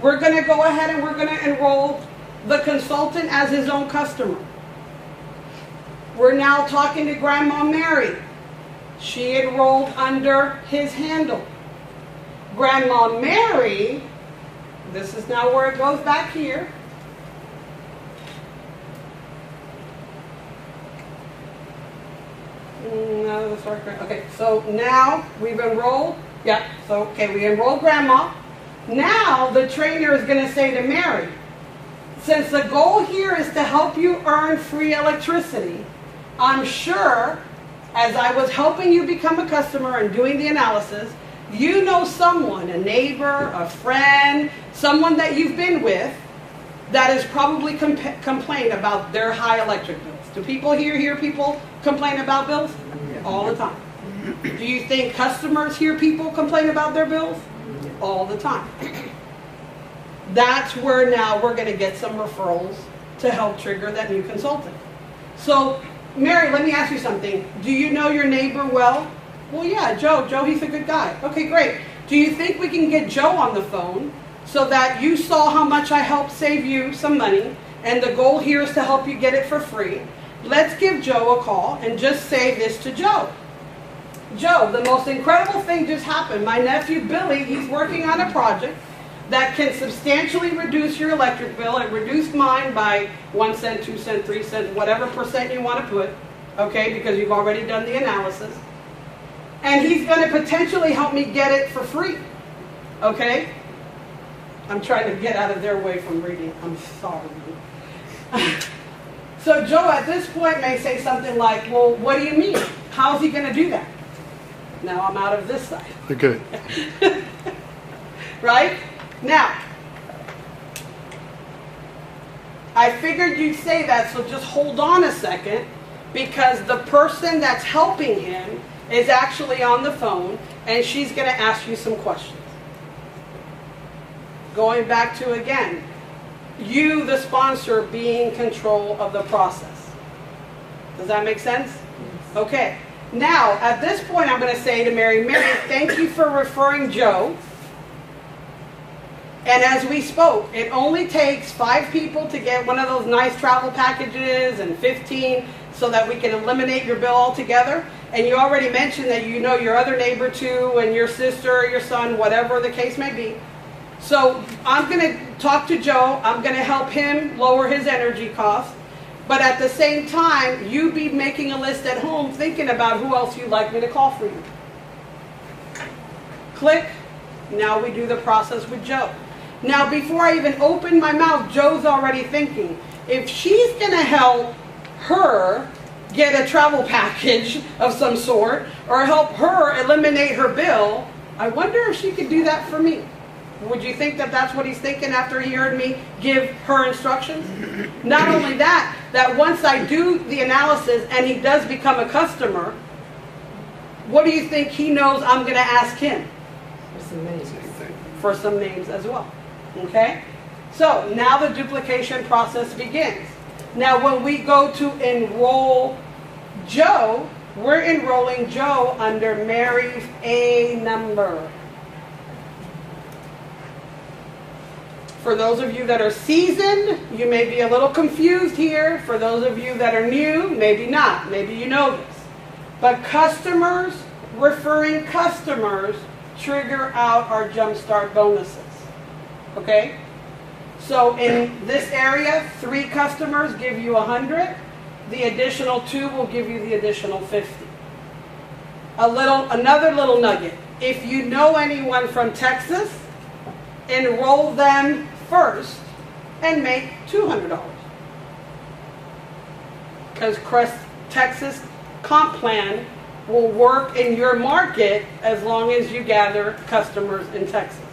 We're going to go ahead and we're going to enroll the consultant as his own customer. We're now talking to Grandma Mary. She enrolled under his handle. Grandma Mary, this is now where it goes back here. No, that's right. Okay, so now we've enrolled. Yeah, so okay, we enrolled Grandma. Now the trainer is going to say to Mary, since the goal here is to help you earn free electricity, I'm sure as I was helping you become a customer and doing the analysis, you know someone, a neighbor, a friend, someone that you've been with that has probably complained about their high electric bills. Do people hear people complain about bills? All the time. Do you think customers hear people complain about their bills? All the time. That's where now we're going to get some referrals to help trigger that new consultant. So, Mary, let me ask you something. Do you know your neighbor well? Well, yeah, Joe. Joe, he's a good guy. Okay, great. Do you think we can get Joe on the phone so that you saw how much I helped save you some money, and the goal here is to help you get it for free? Let's give Joe a call and just say this to Joe. Joe, the most incredible thing just happened. My nephew Billy, he's working on a project that can substantially reduce your electric bill. It reduced mine by 1 cent, 2 cents, 3 cents, whatever percent you want to put, okay, because you've already done the analysis. And he's going to potentially help me get it for free, okay? I'm trying to get out of their way from reading. I'm sorry. So Joe at this point may say something like, well, what do you mean? How's he going to do that? Now I'm out of this side.
Okay.
Right? Now, I figured you'd say that, so just hold on a second, because the person that's helping him is actually on the phone, and she's going to ask you some questions. Going back to, again, you, the sponsor, being in control of the process. Does that make sense? Okay. Now, at this point, I'm going to say to Mary, Mary, thank you for referring Joe. And as we spoke, it only takes 5 people to get one of those nice travel packages and 15 so that we can eliminate your bill altogether. And you already mentioned that you know your other neighbor too, and your sister or your son, whatever the case may be. So I'm going to talk to Joe. I'm going to help him lower his energy costs. But at the same time, you be making a list at home thinking about who else you'd like me to call for you. Click. Now we do the process with Joe. Now before I even open my mouth, Joe's already thinking, if she's going to help her get a travel package of some sort or help her eliminate her bill, I wonder if she could do that for me. Would you think that that's what he's thinking after he heard me give her instructions? Not only that, that once I do the analysis and he does become a customer, what do you think he knows I'm going to ask him? For some names as well. Okay? So now the duplication process begins. Now when we go to enroll Joe, we're enrolling Joe under Mary's A number. For those of you that are seasoned, you may be a little confused here. For those of you that are new, maybe not. Maybe you know this. But customers referring customers trigger out our Jumpstart bonuses. Okay? So in this area, 3 customers give you 100. The additional 2 will give you the additional 50. Another little nugget. If you know anyone from Texas, enroll them first and make $200. Because Crest Texas comp plan will work in your market as long as you gather customers in Texas.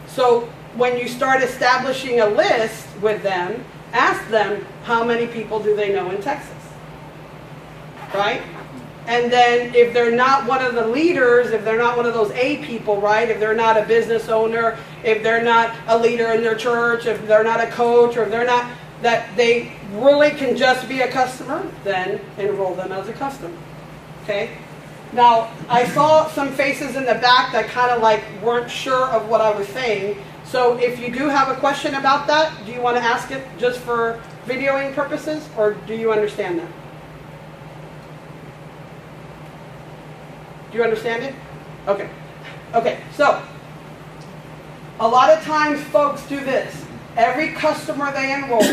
So when you start establishing a list with them, ask them how many people do they know in Texas, right? And then if they're not one of the leaders, if they're not one of those A people, right? If they're not a business owner, if they're not a leader in their church, if they're not a coach, or if they're not, that they really can just be a customer, then enroll them as a customer. Okay? Now, I saw some faces in the back that kind of like weren't sure of what I was saying. So if you do have a question about that, do you want to ask it just for videoing purposes, or do you understand that? Do you understand it? Okay. Okay, so a lot of times folks do this. Every customer they enroll,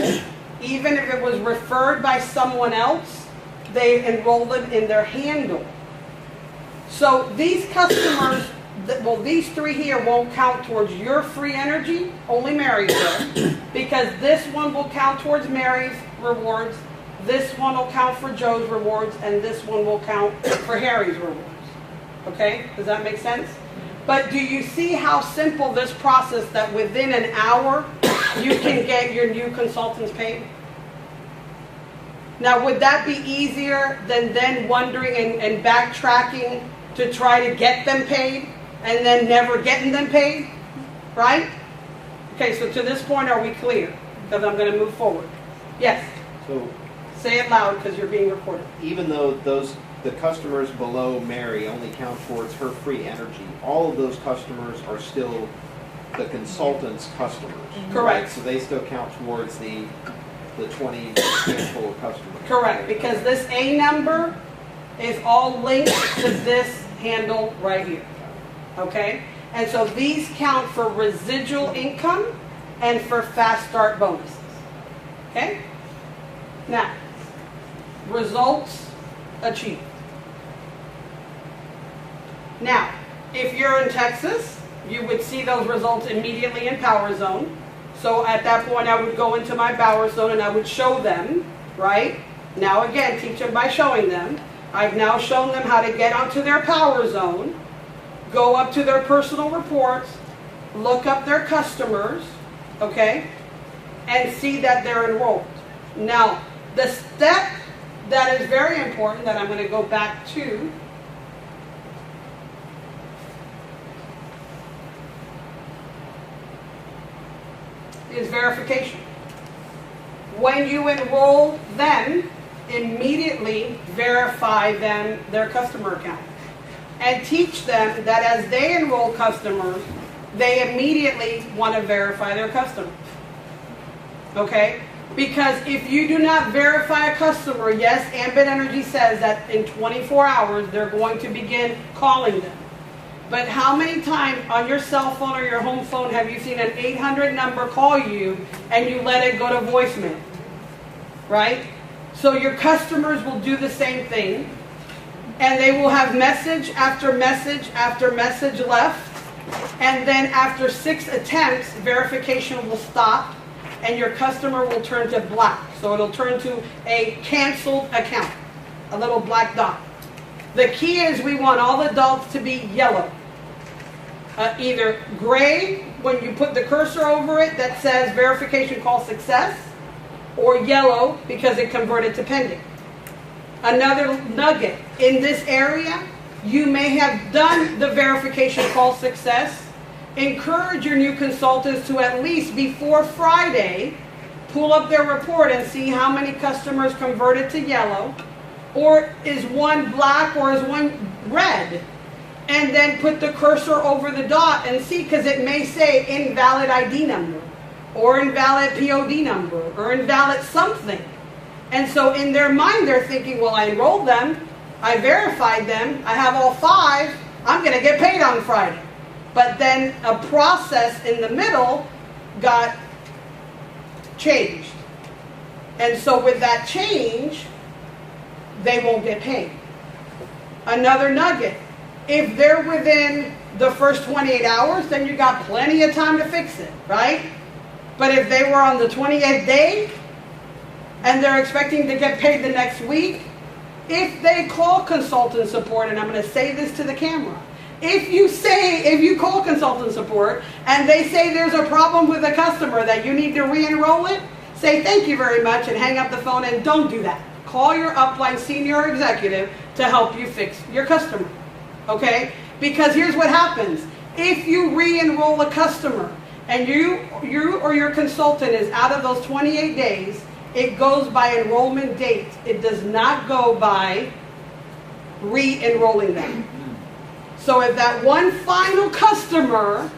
even if it was referred by someone else, they enroll them in their handle. So these customers, well, these 3 here won't count towards your free energy, only Mary's will, because this one will count towards Mary's rewards, this one will count for Joe's rewards, and this one will count for Harry's rewards. Okay? Does that make sense? But do you see how simple this process that within an hour you can get your new consultants paid? Now, would that be easier than then wondering and backtracking to try to get them paid and then never getting them paid? Right? Okay, so to this point, are we clear? Because I'm going to move forward. Yes?
So,
say it loud because you're being recorded.
even though the customers below Mary only count towards her free energy, all of those customers are still the consultant's customers.
Correct.
Right? So they still count towards the 20 handful of customers.
Correct, because this A number is all linked to this handle right here. Okay? And so these count for residual income and for fast start bonuses. Okay? Now, results achieved. Now, if you're in Texas, you would see those results immediately in Power Zone. So at that point, I would go into my Power Zone and I would show them, right? Now again, teach them by showing them. I've now shown them how to get onto their Power Zone, go up to their personal reports, look up their customers, okay, and see that they're enrolled. Now, the step that is very important that I'm going to go back to is verification. When you enroll them, immediately verify them their customer account and teach them that as they enroll customers, they immediately want to verify their customer. Okay? Because if you do not verify a customer, yes, Ambit Energy says that in 24 hours they're going to begin calling them. But how many times on your cell phone or your home phone have you seen an 800 number call you and you let it go to voicemail? Right? So your customers will do the same thing, and they will have message after message after message left, and then after 6 attempts, verification will stop, and your customer will turn to black. So it'll turn to a canceled account, a little black dot. The key is we want all the dots to be yellow. Either gray when you put the cursor over it that says verification call success, or yellow because it converted to pending. Another nugget, in this area, you may have done the verification call success. Encourage your new consultants to at least before Friday pull up their report and see how many customers converted to yellow, or is one black or is one red, and then put the cursor over the dot and see, because it may say invalid ID number or invalid POD number or invalid something. And so in their mind they're thinking, well, I enrolled them, I verified them, I have all 5, I'm going to get paid on Friday. But then a process in the middle got changed. And so with that change, they won't get paid. Another nugget, if they're within the first 28 hours, then you got plenty of time to fix it, right? But if they were on the 28th day and they're expecting to get paid the next week, if they call consultant support, and I'm going to say this to the camera, if you call consultant support and they say there's a problem with a customer that you need to re-enroll it, say thank you very much and hang up the phone, and don't do that. Call your upline senior executive to help you fix your customer. Okay? Because here's what happens. If you re-enroll a customer and you or your consultant is out of those 28 days, it goes by enrollment date. It does not go by re-enrolling them. So if that one final customer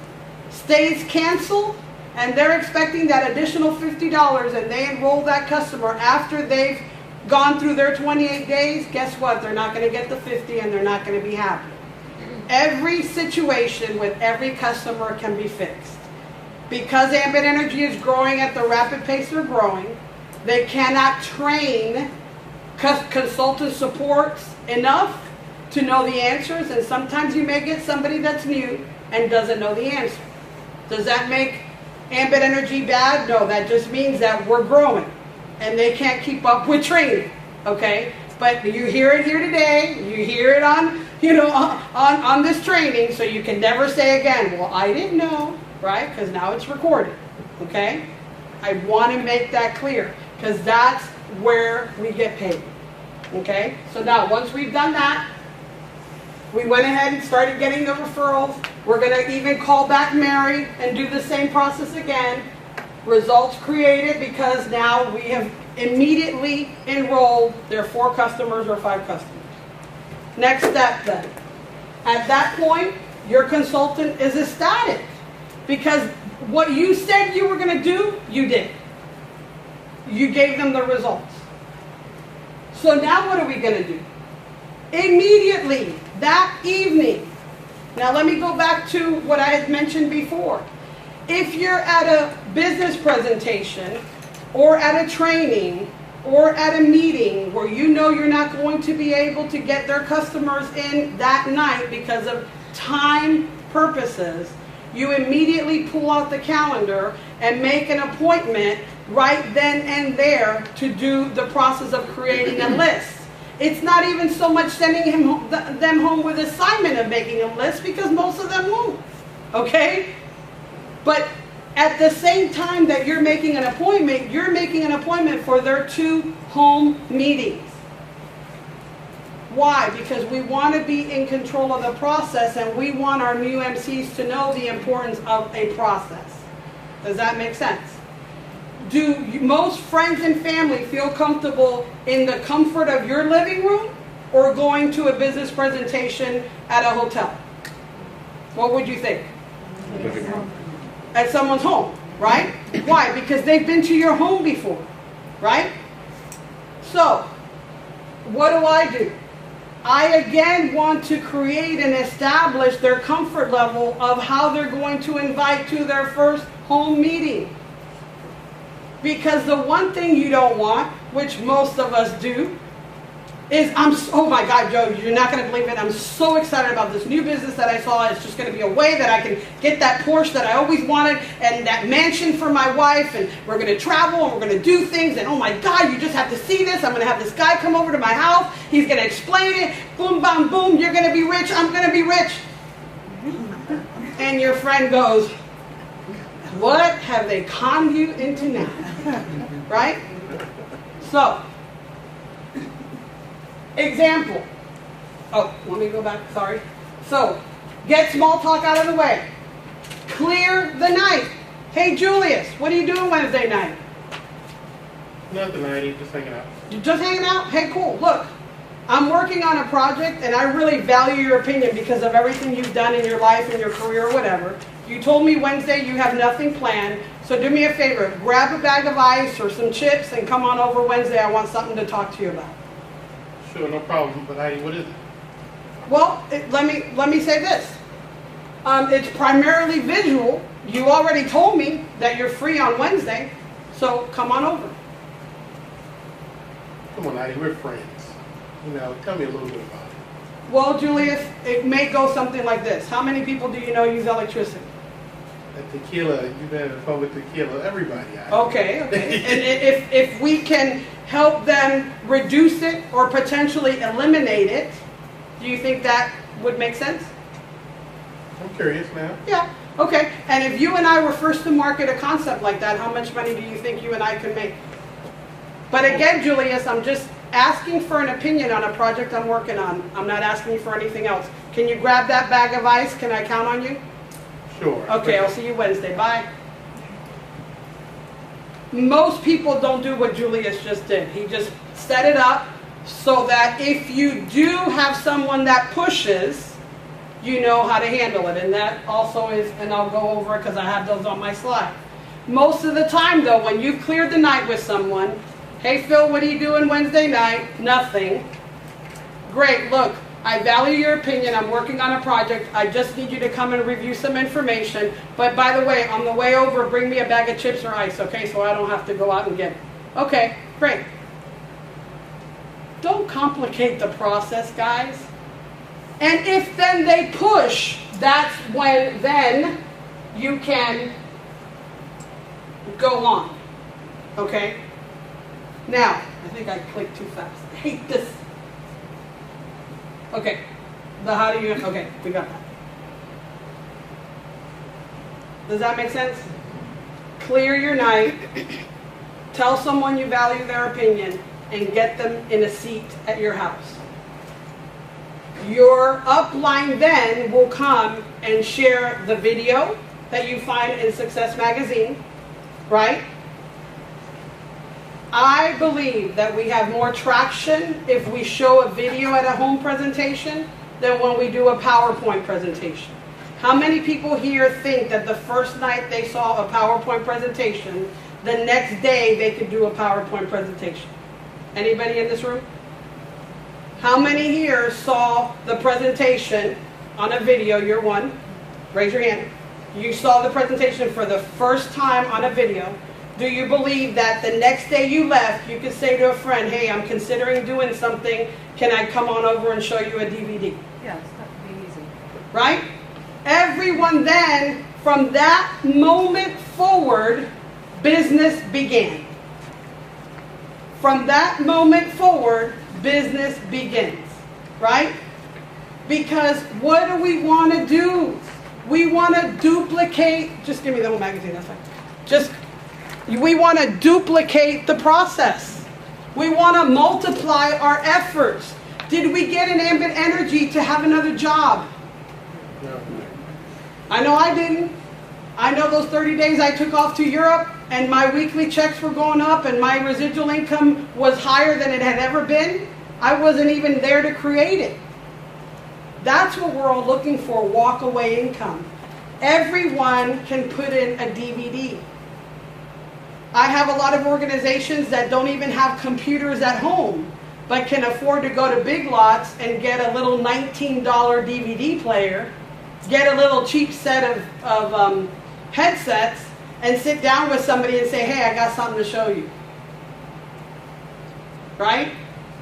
stays canceled and they're expecting that additional $50 and they enroll that customer after they've gone through their 28 days, guess what? They're not going to get the 50 and they're not going to be happy. Every situation with every customer can be fixed. Because Ambit Energy is growing at the rapid pace they're growing, they cannot train consultant supports enough to know the answers, and sometimes you may get somebody that's new and doesn't know the answer. Does that make Ambit Energy bad? No, that just means that we're growing and they can't keep up with training, okay? But you hear it here today, you hear it on, on this training, so you can never say again, well, I didn't know, right? Because now it's recorded, okay? I want to make that clear, because that's where we get paid, okay? So now, once we've done that, we went ahead and started getting the referrals. We're going to even call back Mary and do the same process again. Results created, because now we have immediately enrolled their 4 customers or 5 customers. Next step then. At that point, your consultant is ecstatic, because what you said you were going to do, you did. You gave them the results. So now what are we going to do? Immediately, that evening. Now let me go back to what I had mentioned before. If you're at a business presentation or at a training or at a meeting where you know you're not going to be able to get their customers in that night because of time purposes, you immediately pull out the calendar and make an appointment right then and there to do the process of creating a list. It's not even so much sending them home with assignment of making a list, because most of them won't, okay? But at the same time that you're making an appointment, you're making an appointment for their 2 home meetings. Why? Because we want to be in control of the process, and we want our new MCs to know the importance of a process. Does that make sense? Do most friends and family feel comfortable in the comfort of your living room or going to a business presentation at a hotel? What would you think? At someone's home, right? Why? Because they've been to your home before, right? So, what do? I again want to create and establish their comfort level of how they're going to invite to their first home meeting. Because the one thing you don't want, which most of us do, is oh my God, Joe, you're not going to believe it. I'm so excited about this new business that I saw. It's just going to be a way that I can get that Porsche that I always wanted and that mansion for my wife, and we're going to travel and we're going to do things, and oh my God, you just have to see this. I'm going to have this guy come over to my house. He's going to explain it. Boom, bam, boom. You're going to be rich. I'm going to be rich. And your friend goes, what have they conned you into now? Right? So, example. Oh, let me go back. Sorry. So, get small talk out of the way. Clear the night. Hey, Julius, what are you doing Wednesday night?
Nothing, Heidi. Just hanging out.
You're just hanging out? Hey, cool. Look, I'm working on a project, and I really value your opinion because of everything you've done in your life and your career or whatever. You told me Wednesday you have nothing planned, so do me a favor. Grab a bag of ice or some chips and come on over Wednesday. I want something to talk to you about.
Sure, no problem. But Heidi, what is it?
Well, let me say this. It's primarily visual. You already told me that you're free on Wednesday, so come on over.
Come on, Heidi, we're friends. You know, tell me a little bit about it.
Well, Julius, it may go something like this. How many people do you know use electricity?
Tequila, you've been having fun with tequila. Everybody. Heidi.
Okay. And if we can help them reduce it or potentially eliminate it, do you think that would make sense?
I'm curious now.
Yeah. Okay. And if you and I were first to market a concept like that, how much money do you think you and I could make? But again, Julius, I'm just asking for an opinion on a project I'm working on. I'm not asking you for anything else. Can you grab that bag of ice? Can I count on you?
Sure.
Okay, I'll see you Wednesday. Bye. Most people don't do what Julius just did. He just set it up so that if you do have someone that pushes, you know how to handle it. And that also is, and I'll go over it because I have those on my slide. Most of the time, though, when you've cleared the night with someone, hey, Phil, what are you doing Wednesday night? Nothing. Great, look, I value your opinion. I'm working on a project. I just need you to come and review some information. But by the way, on the way over, bring me a bag of chips or ice, okay? So I don't have to go out and get it. Okay, great. Don't complicate the process, guys. And if then they push, that's when then you can go on, okay? Now, I think I clicked too fast. I hate this. Okay, okay, we got that. Does that make sense? Clear your night, tell someone you value their opinion, and get them in a seat at your house. Your upline then will come and share the video that you find in Success Magazine, right? I believe that we have more traction if we show a video at a home presentation than when we do a PowerPoint presentation. How many people here think that the first night they saw a PowerPoint presentation, the next day they could do a PowerPoint presentation? Anybody in this room? How many here saw the presentation on a video? You're one. Raise your hand. You saw the presentation for the first time on a video. Do you believe that the next day you left, you could say to a friend, hey, I'm considering doing something. Can I come on over and show you a DVD?
Yeah, it's not to be easy.
Right? Everyone then, from that moment forward, business began. From that moment forward, business begins. Right? Because what do we want to do? We want to duplicate, just give me the whole magazine, that's fine. We want to duplicate the process. We want to multiply our efforts. Did we get an Ambit Energy to have another job?
No.
I know I didn't. I know those 30 days I took off to Europe and my weekly checks were going up and my residual income was higher than it had ever been. I wasn't even there to create it. That's what we're all looking for, walk-away income. Everyone can put in a DVD. I have a lot of organizations that don't even have computers at home, but can afford to go to Big Lots and get a little $19 DVD player, get a little cheap set of headsets, and sit down with somebody and say, hey, I got something to show you. Right?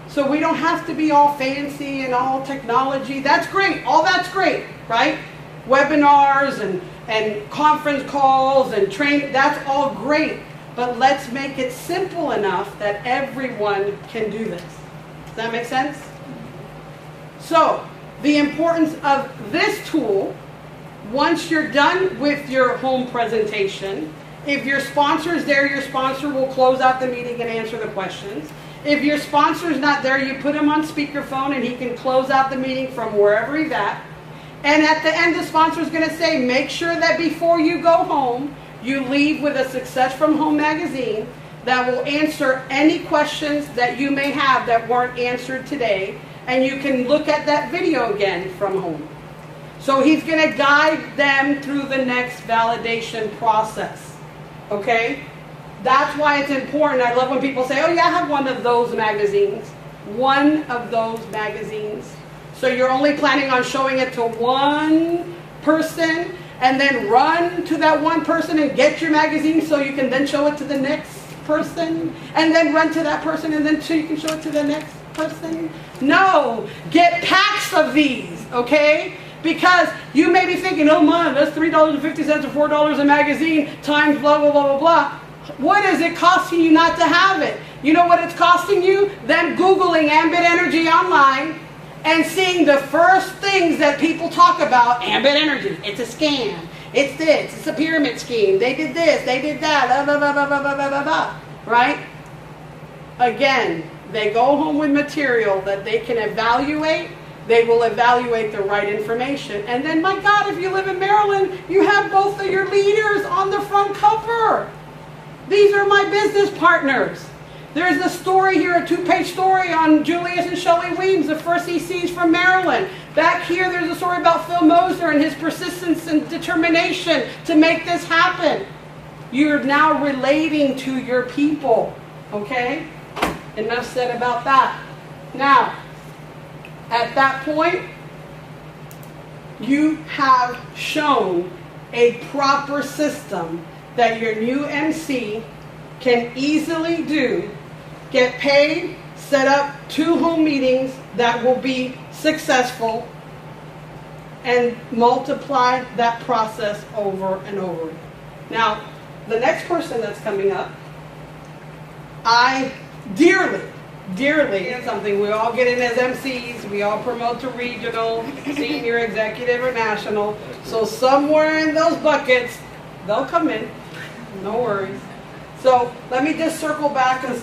So we don't have to be all fancy and all technology. That's great. All that's great, right? Webinars and conference calls and training, that's all great. But let's make it simple enough that everyone can do this. Does that make sense? So, the importance of this tool, once you're done with your home presentation, if your sponsor is there, your sponsor will close out the meeting and answer the questions. If your sponsor is not there, you put him on speakerphone and he can close out the meeting from wherever he's at. And at the end, the sponsor is going to say, make sure that before you go home, you leave with a Success from Home magazine that will answer any questions that you may have that weren't answered today, and you can look at that video again from home. So he's going to guide them through the next validation process. Okay? That's why it's important. I love when people say, oh yeah, I have one of those magazines. One of those magazines. So you're only planning on showing it to one person, and then run to that one person and get your magazine so you can then show it to the next person, and then run to that person and then so you can show it to the next person. No, get packs of these, okay? Because you may be thinking, oh man, that's $3.50 or $4 a magazine times blah, blah, blah, blah, blah. What is it costing you not to have it? You know what it's costing you? Them Googling Ambit Energy online and seeing the first things that people talk about. Ambit Energy, it's a scam. It's this, it's a pyramid scheme. They did this, they did that, blah, blah, blah, blah, blah, blah, blah, blah. Right? Again, they go home with material that they can evaluate. They will evaluate the right information. And then, my God, if you live in Maryland, you have both of your leaders on the front cover. These are my business partners. There's a story here, a 2-page story on Julius and Shelley Weems, the first ECs from Maryland. Back here, there's a story about Phil Moser and his persistence and determination to make this happen. You're now relating to your people, okay? Enough said about that. Now, at that point, you have shown a proper system that your new MC can easily do, get paid, set up 2 home meetings that will be successful, and multiply that process over and over. Now, the next person that's coming up, I dearly, it's something we all get in as MCs, we all promote to regional, senior, executive, or national, so somewhere in those buckets, they'll come in, no worries. So let me just circle back, because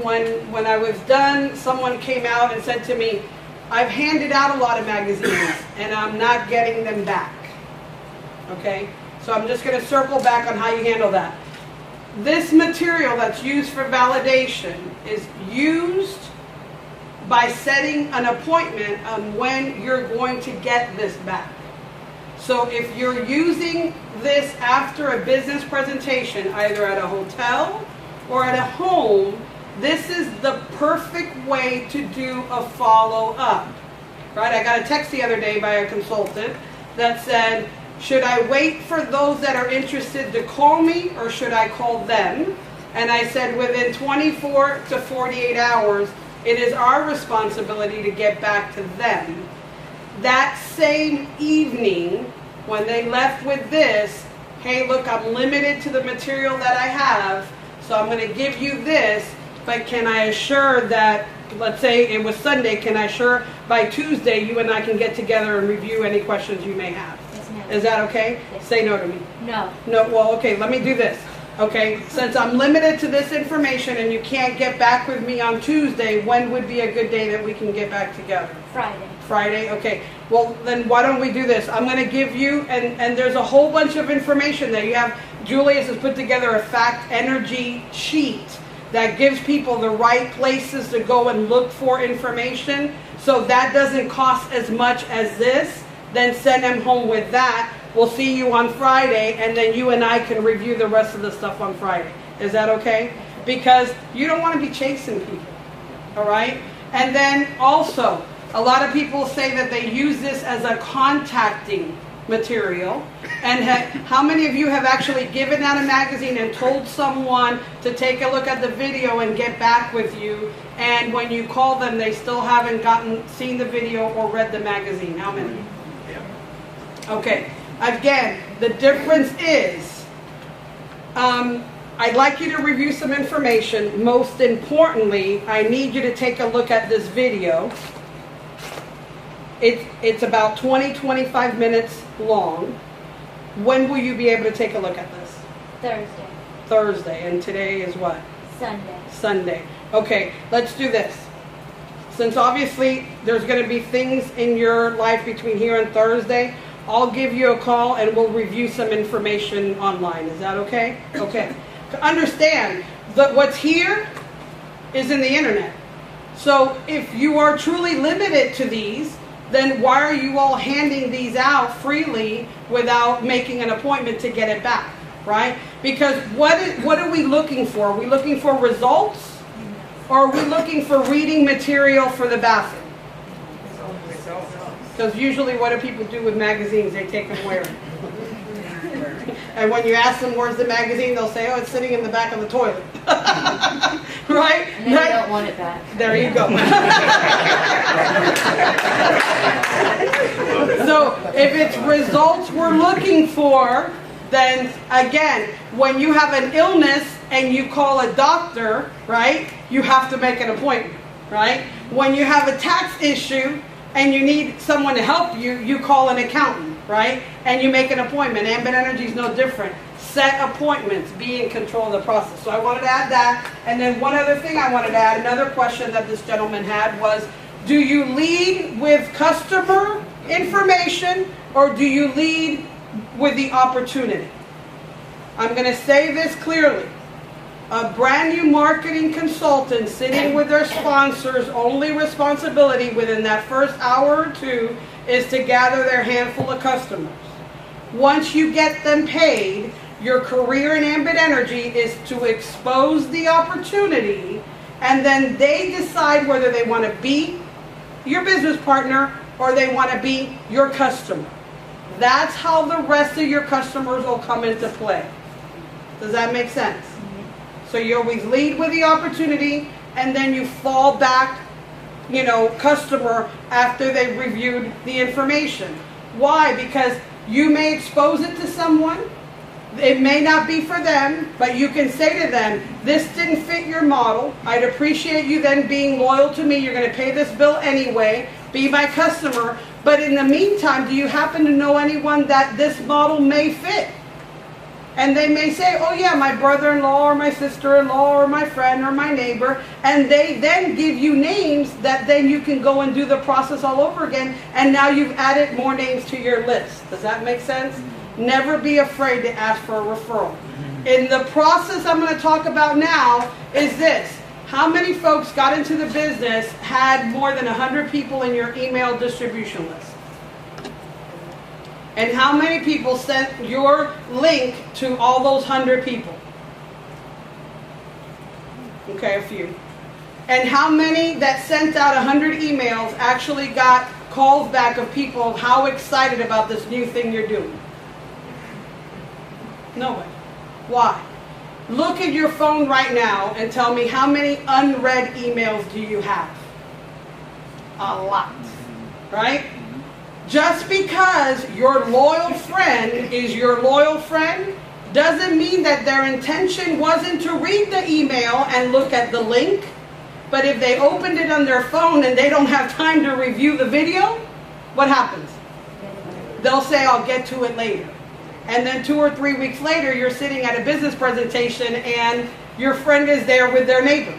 when I was done, someone came out and said to me, I've handed out a lot of magazines and I'm not getting them back. Okay? So I'm just going to circle back on how you handle that. This material that's used for validation is used by setting an appointment on when you're going to get this back. So if you're using this after a business presentation, either at a hotel or at a home, this is the perfect way to do a follow-up. Right? I got a text the other day by a consultant that said, should I wait for those that are interested to call me, or should I call them? And I said, within 24 to 48 hours, it is our responsibility to get back to them. That same evening, when they left with this, hey, look, I'm limited to the material that I have, so I'm going to give you this, but can I assure that, let's say it was Sunday, can I assure by Tuesday you and I can get together and review any questions you may have?
Yes, ma'am.
Is that okay?
Yes.
Say no to me.
No.
No, well, okay, let me do this. Okay, since I'm limited to this information and you can't get back with me on Tuesday, when would be a good day that we can get back together?
Friday.
Friday? Okay. Well, then why don't we do this? I'm going to give you, and there's a whole bunch of information that you have. Julius has put together a fact energy sheet that gives people the right places to go and look for information. So that doesn't cost as much as this. Then send them home with that. we'll see you on Friday, and then you and I can review the rest of the stuff on Friday. Is that okay? Because you don't want to be chasing people, all right? And then also, a lot of people say that they use this as a contacting material. And how many of you have actually given out a magazine and told someone to take a look at the video and get back with you, and when you call them, they still haven't seen the video or read the magazine? How many? Yeah. Okay. Again, the difference is, I'd like you to review some information. Most importantly, I need you to take a look at this video. It's about 20-25 minutes long. When will you be able to take a look at this?
Thursday.
Thursday. And today is what?
Sunday.
Sunday. Okay, let's do this. Since obviously there's going to be things in your life between here and Thursday, I'll give you a call and we'll review some information online. Is that okay? Okay. Understand that what's here is in the internet. So if you are truly limited to these, then why are you all handing these out freely without making an appointment to get it back, right? Because what are we looking for? Are we looking for results? Or are we looking for reading material for the bathroom? Because usually what do people do with magazines? They take them where? And when you ask them where's the magazine, they'll say, oh, it's sitting in the back of the toilet. Right?
And then they don't want it back.
There you go. So if it's results we're looking for, then again, when you have an illness and you call a doctor, right, you have to make an appointment, right? When you have a tax issue and you need someone to help you, you call an accountant, right? And you make an appointment. Ambit Energy is no different. Set appointments, be in control of the process. So I wanted to add that. And then one other thing I wanted to add, another question that this gentleman had was, do you lead with customer information or do you lead with the opportunity? I'm going to say this clearly. A brand new marketing consultant sitting with their sponsors' only responsibility within that first hour or two is to gather their handful of customers. Once you get them paid, your career in Ambit Energy is to expose the opportunity, and then they decide whether they want to be your business partner or they want to be your customer. That's how the rest of your customers will come into play. Does that make sense? So you always lead with the opportunity, and then you fall back, customer after they've reviewed the information. Why? Because you may expose it to someone. It may not be for them, but you can say to them, this didn't fit your model. I'd appreciate you then being loyal to me. You're going to pay this bill anyway. Be my customer. But in the meantime, do you happen to know anyone that this model may fit? And they may say, oh yeah, my brother-in-law or my sister-in-law or my friend or my neighbor. And they then give you names that then you can go and do the process all over again. And now you've added more names to your list. Does that make sense? Never be afraid to ask for a referral. In the process I'm going to talk about now is this. How many folks got into the business, had more than 100 people in your email distribution list? And how many people sent your link to all those 100 people? Okay, a few. And how many that sent out 100 emails actually got calls back of people how excited about this new thing you're doing? Nobody. Why? Look at your phone right now and tell me how many unread emails do you have? A lot. Right? Just because your loyal friend is your loyal friend doesn't mean that their intention wasn't to read the email and look at the link. But if they opened it on their phone and they don't have time to review the video, what happens? They'll say, I'll get to it later. And then 2 or 3 weeks later, you're sitting at a business presentation and your friend is there with their neighbor.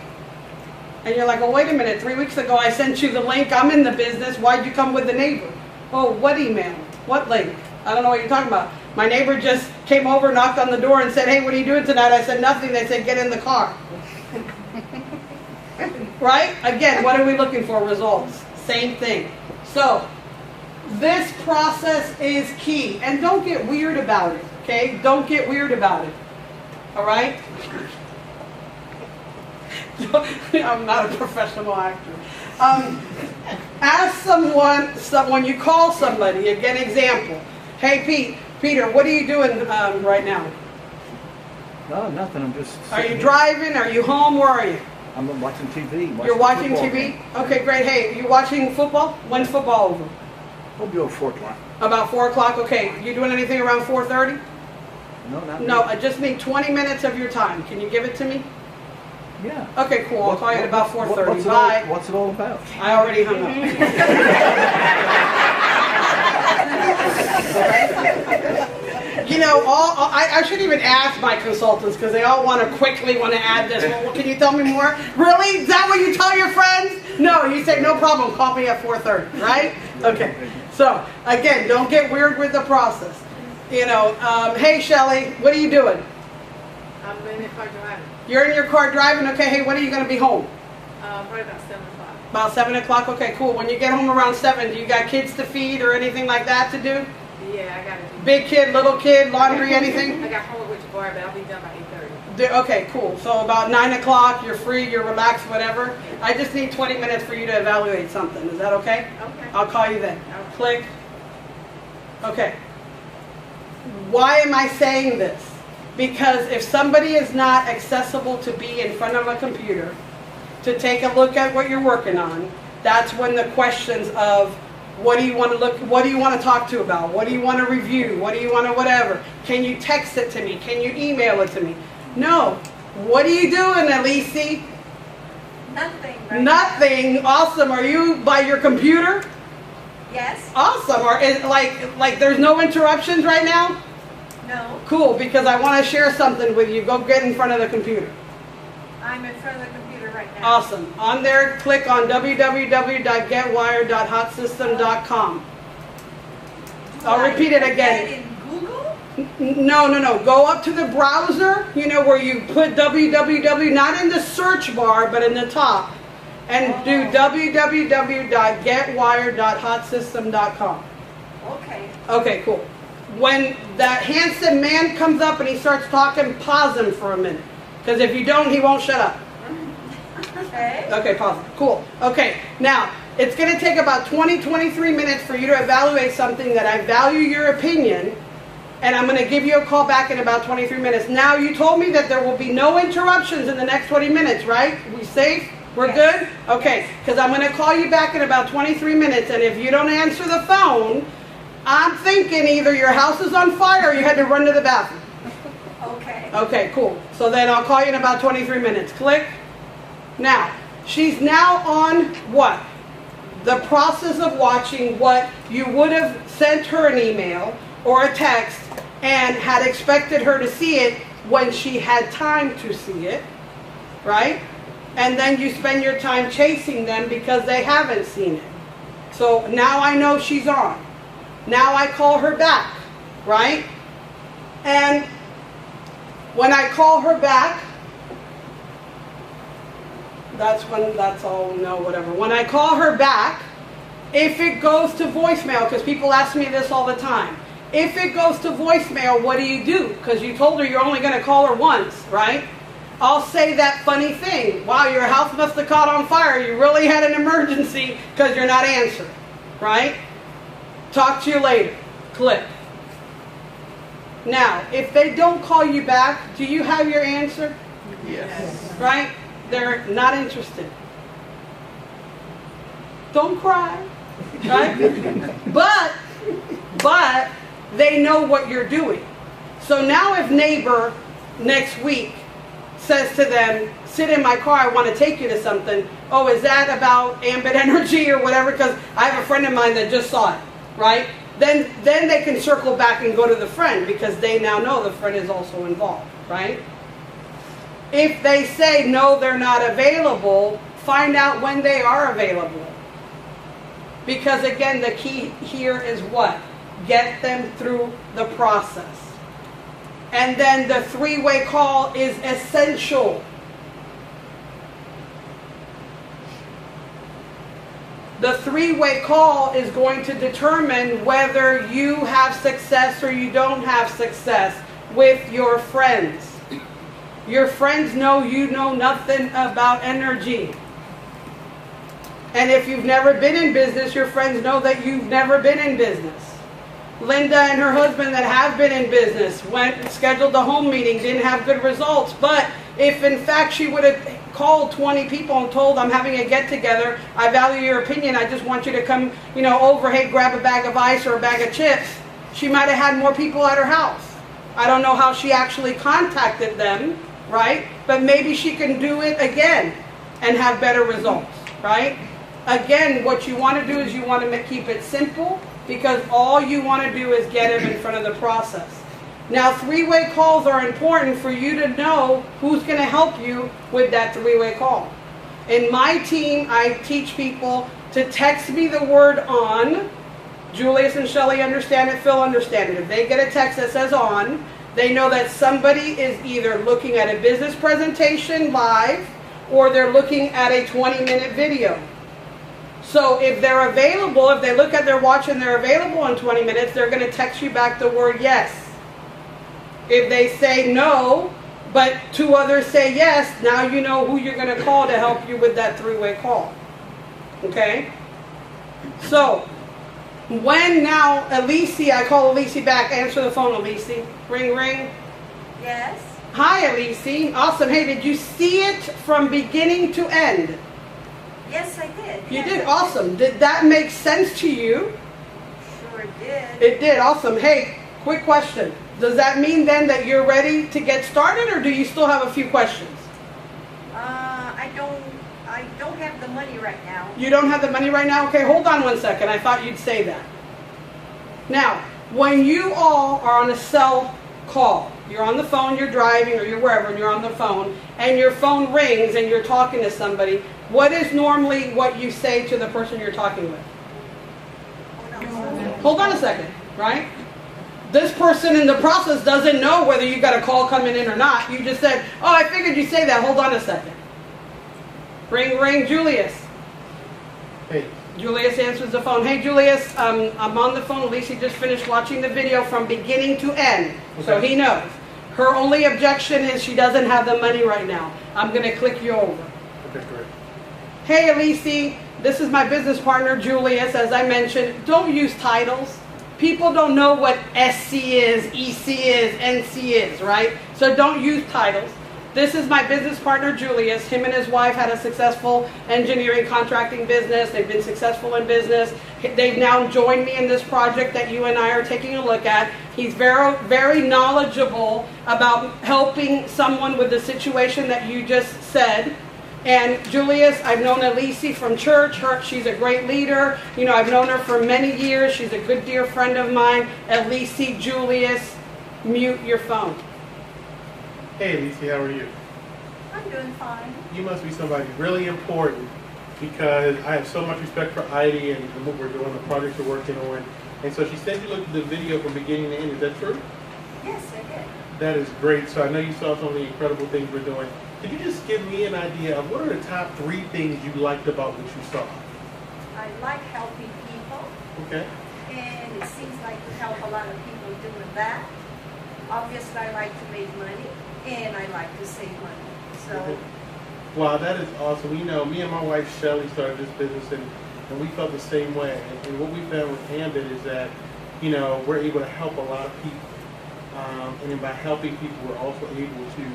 And you're like, oh, wait a minute, 3 weeks ago I sent you the link, I'm in the business, why'd you come with the neighbor? Oh, what email? What link? I don't know what you're talking about. My neighbor just came over, knocked on the door and said, hey, what are you doing tonight? I said, nothing. They said, get in the car. Right? Again, what are we looking for? Results. Same thing. So, This process is key. And don't get weird about it, okay? Don't get weird about it. All right? I'm not a professional actor. Ask someone, you call somebody, again, example. Hey, Peter, what are you doing right now?
No, nothing. I'm just.
Are you driving? Are you home? Where are you?
I'm watching TV.
You're watching
football
TV?
game.
Okay, great. Hey, you watching football? When's football over?
We'll be over 4 o'clock.
About 4 o'clock? Okay. You doing anything around 4:30?
No, not
No,
me.
I just need 20 minutes of your time. Can you give it to me?
Yeah.
Okay, cool. I'll call you at about 4:30. Bye.
What's it all about?
I already hung up. You know, I shouldn't even ask my consultants because they all want to add this. Well, can you tell me more? Really? Is that what you tell your friends? No, you say, no problem, call me at 4:30, right? Okay. So, again, don't get weird with the process. You know, hey, Shelly, what are you doing?
I'm in the car driving.
You're in your car driving? Okay, hey, when are you going to be home?
Probably about 7 o'clock.
About 7 o'clock? Okay, cool. When you get home around 7, do you got kids to feed or anything like that to do?
Yeah, I got to do.
Big kid, little kid, laundry, anything?
I got homework with your bar, but I'll be done by 8:30.
Okay, cool. So about 9 o'clock, you're free, you're relaxed, whatever. I just need 20 minutes for you to evaluate something. Is that okay?
Okay.
I'll call you then.
Okay.
Click. Okay. Why am I saying this? Because if somebody is not accessible to be in front of a computer, to take a look at what you're working on, that's when the questions of what do you want to talk to about? What do you want to review? What do you want to whatever? Can you text it to me? Can you email it to me? No. What are you doing, Elise?
Nothing. Right
Nothing. Awesome. Are you by your computer?
now. Yes.
Awesome. Or is like there's no interruptions right now?
No.
Cool, because I want to share something with you. Go get in front of the computer.
I'm in front of the computer right now.
Awesome. On there, click on www.getwire.hotsystem.com. I'll repeat it again.
In Google?
No. Go up to the browser, you know, where you put www, not in the search bar, but in the top. And do www.getwire.hotsystem.com.
Okay.
Okay, cool. When that handsome man comes up and he starts talking, pause him for a minute. Because if you don't, he won't shut up.
Okay.
Okay, pause it. Cool. Okay, now, it's going to take about 23 minutes for you to evaluate something that I value your opinion, and I'm going to give you a call back in about 23 minutes. Now, you told me that there will be no interruptions in the next 20 minutes, right? We safe? We're
Yes.
good? Okay, because I'm going to call you back in about 23 minutes, and if you don't answer the phone, I'm thinking either your house is on fire or you had to run to the bathroom.
Okay.
Okay, cool. So then I'll call you in about 23 minutes. Click. Now, she's now on what? The process of watching what you would have sent her an email or a text and had expected her to see it when she had time to see it, right? And then you spend your time chasing them because they haven't seen it. So now I know she's on. Now I call her back, right? And when I call her back, that's all, no, whatever. When I call her back, if it goes to voicemail, because people ask me this all the time, if it goes to voicemail, what do you do? Because you told her you're only going to call her once, right? I'll say that funny thing. Wow, your house must have caught on fire. You really had an emergency because you're not answering, right? Talk to you later. Click. Now, if they don't call you back, do you have your answer?
Yes.
Right? They're not interested. Don't cry. Right? but they know what you're doing. So now if neighbor next week says to them, sit in my car, I want to take you to something. Oh, is that about Ambit Energy or whatever? Because I have a friend of mine that just saw it. Right? Then they can circle back and go to the friend because they now know the friend is also involved, right? If they say no, they're not available, find out when they are available. Because again, the key here is what? Get them through the process. And then the three-way call is essential. The three-way call is going to determine whether you have success or you don't have success with your friends. Your friends know you know nothing about energy. And if you've never been in business, your friends know that you've never been in business. Linda and her husband that have been in business scheduled a home meeting, didn't have good results. But if in fact she would have called 20 people and told, I'm having a get together, I value your opinion, I just want you to come, over, hey, grab a bag of ice or a bag of chips, she might have had more people at her house. I don't know how she actually contacted them, right? But maybe she can do it again and have better results, right? Again, what you want to do is you want to keep it simple, because all you want to do is get him in front of the process. Now, three-way calls are important for you to know who's going to help you with that three-way call. In my team, I teach people to text me the word on. Julius and Shelley understand it, Phil understand it. If they get a text that says on, they know that somebody is either looking at a business presentation live or they're looking at a 20-minute video. So if they're available, if they look at their watch and they're available in 20 minutes, they're going to text you back the word yes. If they say no, but two others say yes, now you know who you're going to call to help you with that three-way call. Okay? So, when now, Elise, I call Elise back, answer the phone, Elise. Ring, ring.
Yes.
Hi, Elise. Awesome. Hey, did you see it from beginning to end?
Yes, I did.
You
Yes,
did?
I
Awesome. Did that make sense to you?
Sure did.
It did. Awesome. Hey, quick question. Does that mean then that you're ready to get started, or do you still have a few questions?
I don't have the money right now.
You don't have the money right now? Okay, hold on one second. I thought you'd say that. Now, when you all are on a cell call, you're on the phone, you're driving, or you're wherever, and you're on the phone, and your phone rings and you're talking to somebody, what is normally what you say to the person you're talking with? Hold on a second, right? This person in the process doesn't know whether you got a call coming in or not. You just said, oh, I figured you'd say that. Hold on a second. Ring, ring, Julius.
Hey.
Julius answers the phone. Hey, Julius, I'm on the phone. Alicia just finished watching the video from beginning to end. Okay. So he knows. Her only objection is she doesn't have the money right now. I'm going to click you over.
Okay, great.
Hey, Alicia, this is my business partner, Julius. As I mentioned, don't use titles. People don't know what SC is, EC is, NC is, right? So don't use titles. This is my business partner, Julius. Him and his wife had a successful engineering contracting business. They've been successful in business. They've now joined me in this project that you and I are taking a look at. He's very, very knowledgeable about helping someone with the situation that you just said. And Julius, I've known Elise from church. She's a great leader. I've known her for many years. She's a good dear friend of mine. Elise, Julius, mute your phone.
Hey, Elise, how are you?
I'm doing fine.
You must be somebody really important, because I have so much respect for Heidi and what we're doing, the projects we're working on. And so she said you looked at the video from beginning to end. Is that true?
Yes, I did.
That is great. So I know you saw some of the incredible things we're doing. Could you just give me an idea of what are the top 3 things you liked about what you saw?
I like helping people.
Okay.
And it seems like you help a lot of people doing that. Obviously, I like to make money, and I like to save money. So.
Okay. Wow, that is awesome. Me and my wife Shelley started this business, and we felt the same way. And what we found with Ambit is that, we're able to help a lot of people. And then by helping people, we're also able to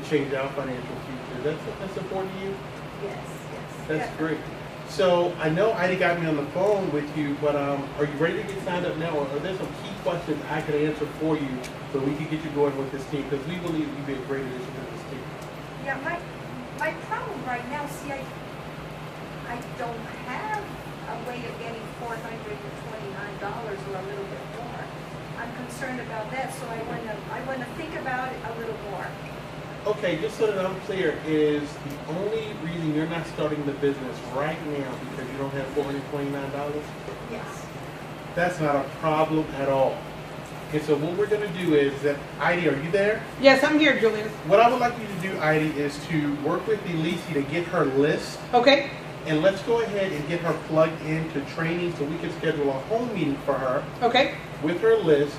change our financial future. That's important to you?
Yes, yes.
That's great. So I know Heidi got me on the phone with you, but are you ready to get signed up now? Or are there some key questions I could answer for you so we can get you going with this team? Because we believe you'd be a great addition to this team.
Yeah, my problem right now, see, I don't have a way of getting $429 or a little bit more. I'm concerned about that, so I want to think about it a little more.
Okay, just so that I'm clear, is the only reason you're not starting the business right now because you don't have $429?
Yes.
That's not a problem at all. And so what we're going to do is that, Heidi, are you there?
Yes, I'm here, Julius.
What I would like you to do, Heidi, is to work with Elise to get her list.
Okay.
And let's go ahead and get her plugged into training so we can schedule a home meeting for her
Okay.
with her list,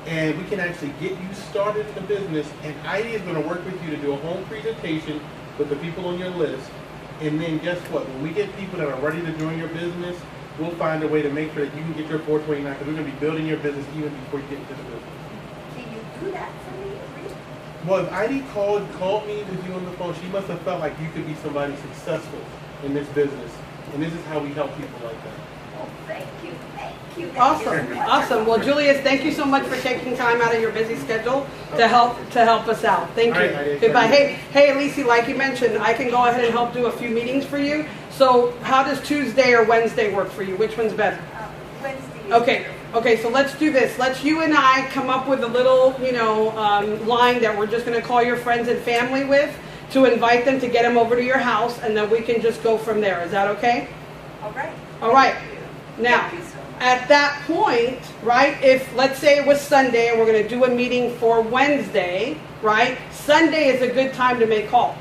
and we can actually get you started in the business. And Heidi is going to work with you to do a home presentation with the people on your list. And then guess what? When we get people that are ready to join your business, we'll find a way to make sure that you can get your 429, because we're going to be building your business even before you get into the business.
Can you do that for me? Really?
Well, if Heidi called me with you on the phone, she must have felt like you could be somebody successful in this business. And this is how we help people like that.
Oh, thank you, thank you.
Awesome, awesome. Well, Julius, thank you so much for taking time out of your busy schedule to help us out. Thank you.
All right, Heidi.
Goodbye. Hey, Elise, like you mentioned, I can go ahead and help do a few meetings for you. So, how does Tuesday or Wednesday work for you? Which one's better?
Wednesday is
Okay.
better.
Okay, so let's do this. Let's you and I come up with a little, line that we're just going to call your friends and family with to invite them to get them over to your house, and then we can just go from there. Is that okay?
All right.
All right.
Thank you.
Now,
Thank you so much.
at that point, right, if let's say it was Sunday and we're going to do a meeting for Wednesday, right, Sunday is a good time to make calls.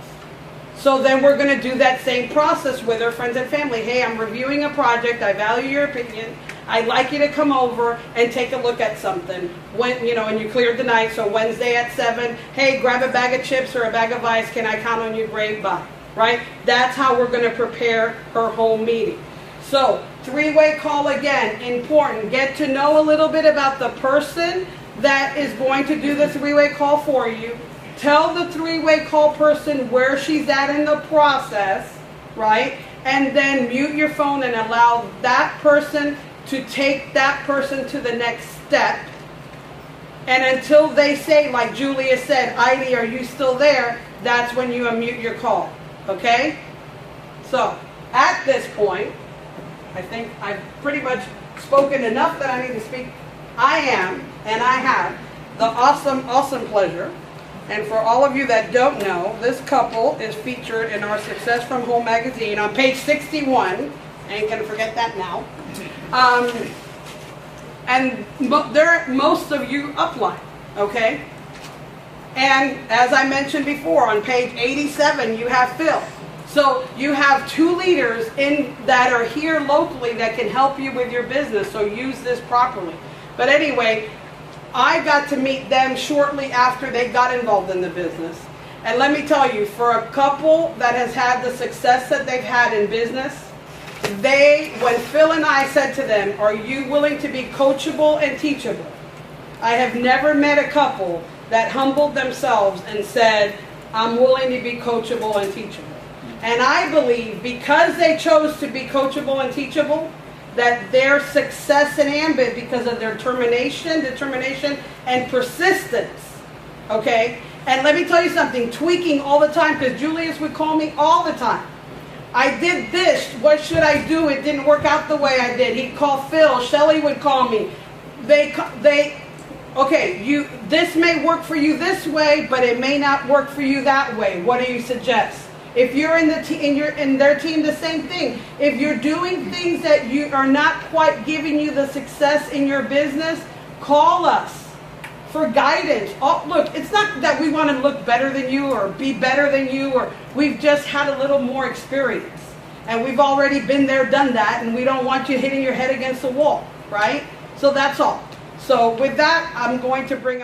So then we're going to do that same process with our friends and family. Hey, I'm reviewing a project. I value your opinion. I'd like you to come over and take a look at something. When, and you cleared the night, so Wednesday at 7, hey, grab a bag of chips or a bag of ice. Can I count on you? Great, bye. Right? That's how we're going to prepare her home meeting. So, three-way call again, important. Get to know a little bit about the person that is going to do the three-way call for you. Tell the three-way call person where she's at in the process, right? And then mute your phone and allow that person to take that person to the next step. And until they say, like Julia said, Heidi, are you still there? That's when you unmute your call. Okay? So, at this point, I think I've pretty much spoken enough that I need to speak. I am, and I have, the awesome pleasure. And for all of you that don't know, this couple is featured in our Success from Home magazine on page 61. Ain't gonna forget that now. And they're most of you upline, okay? And as I mentioned before, on page 87, you have Phil. So you have two leaders that are here locally that can help you with your business, so use this properly. But anyway, I got to meet them shortly after they got involved in the business. And let me tell you, for a couple that has had the success that they've had in business, when Phil and I said to them, are you willing to be coachable and teachable? I have never met a couple that humbled themselves and said, I'm willing to be coachable and teachable. And I believe because they chose to be coachable and teachable, that their success in Ambit, because of their determination, and persistence, okay? And let me tell you something, tweaking all the time, because Julius would call me all the time. I did this, what should I do? It didn't work out the way I did. He'd call Phil, Shelly would call me. Okay, this may work for you this way, but it may not work for you that way. What do you suggest? If you're in their team, the same thing. If you're doing things that you are not quite giving you the success in your business, call us for guidance. Oh, look, it's not that we want to look better than you or be better than you, or we've just had a little more experience. And we've already been there, done that, and we don't want you hitting your head against the wall, right? So that's all. So with that, I'm going to bring up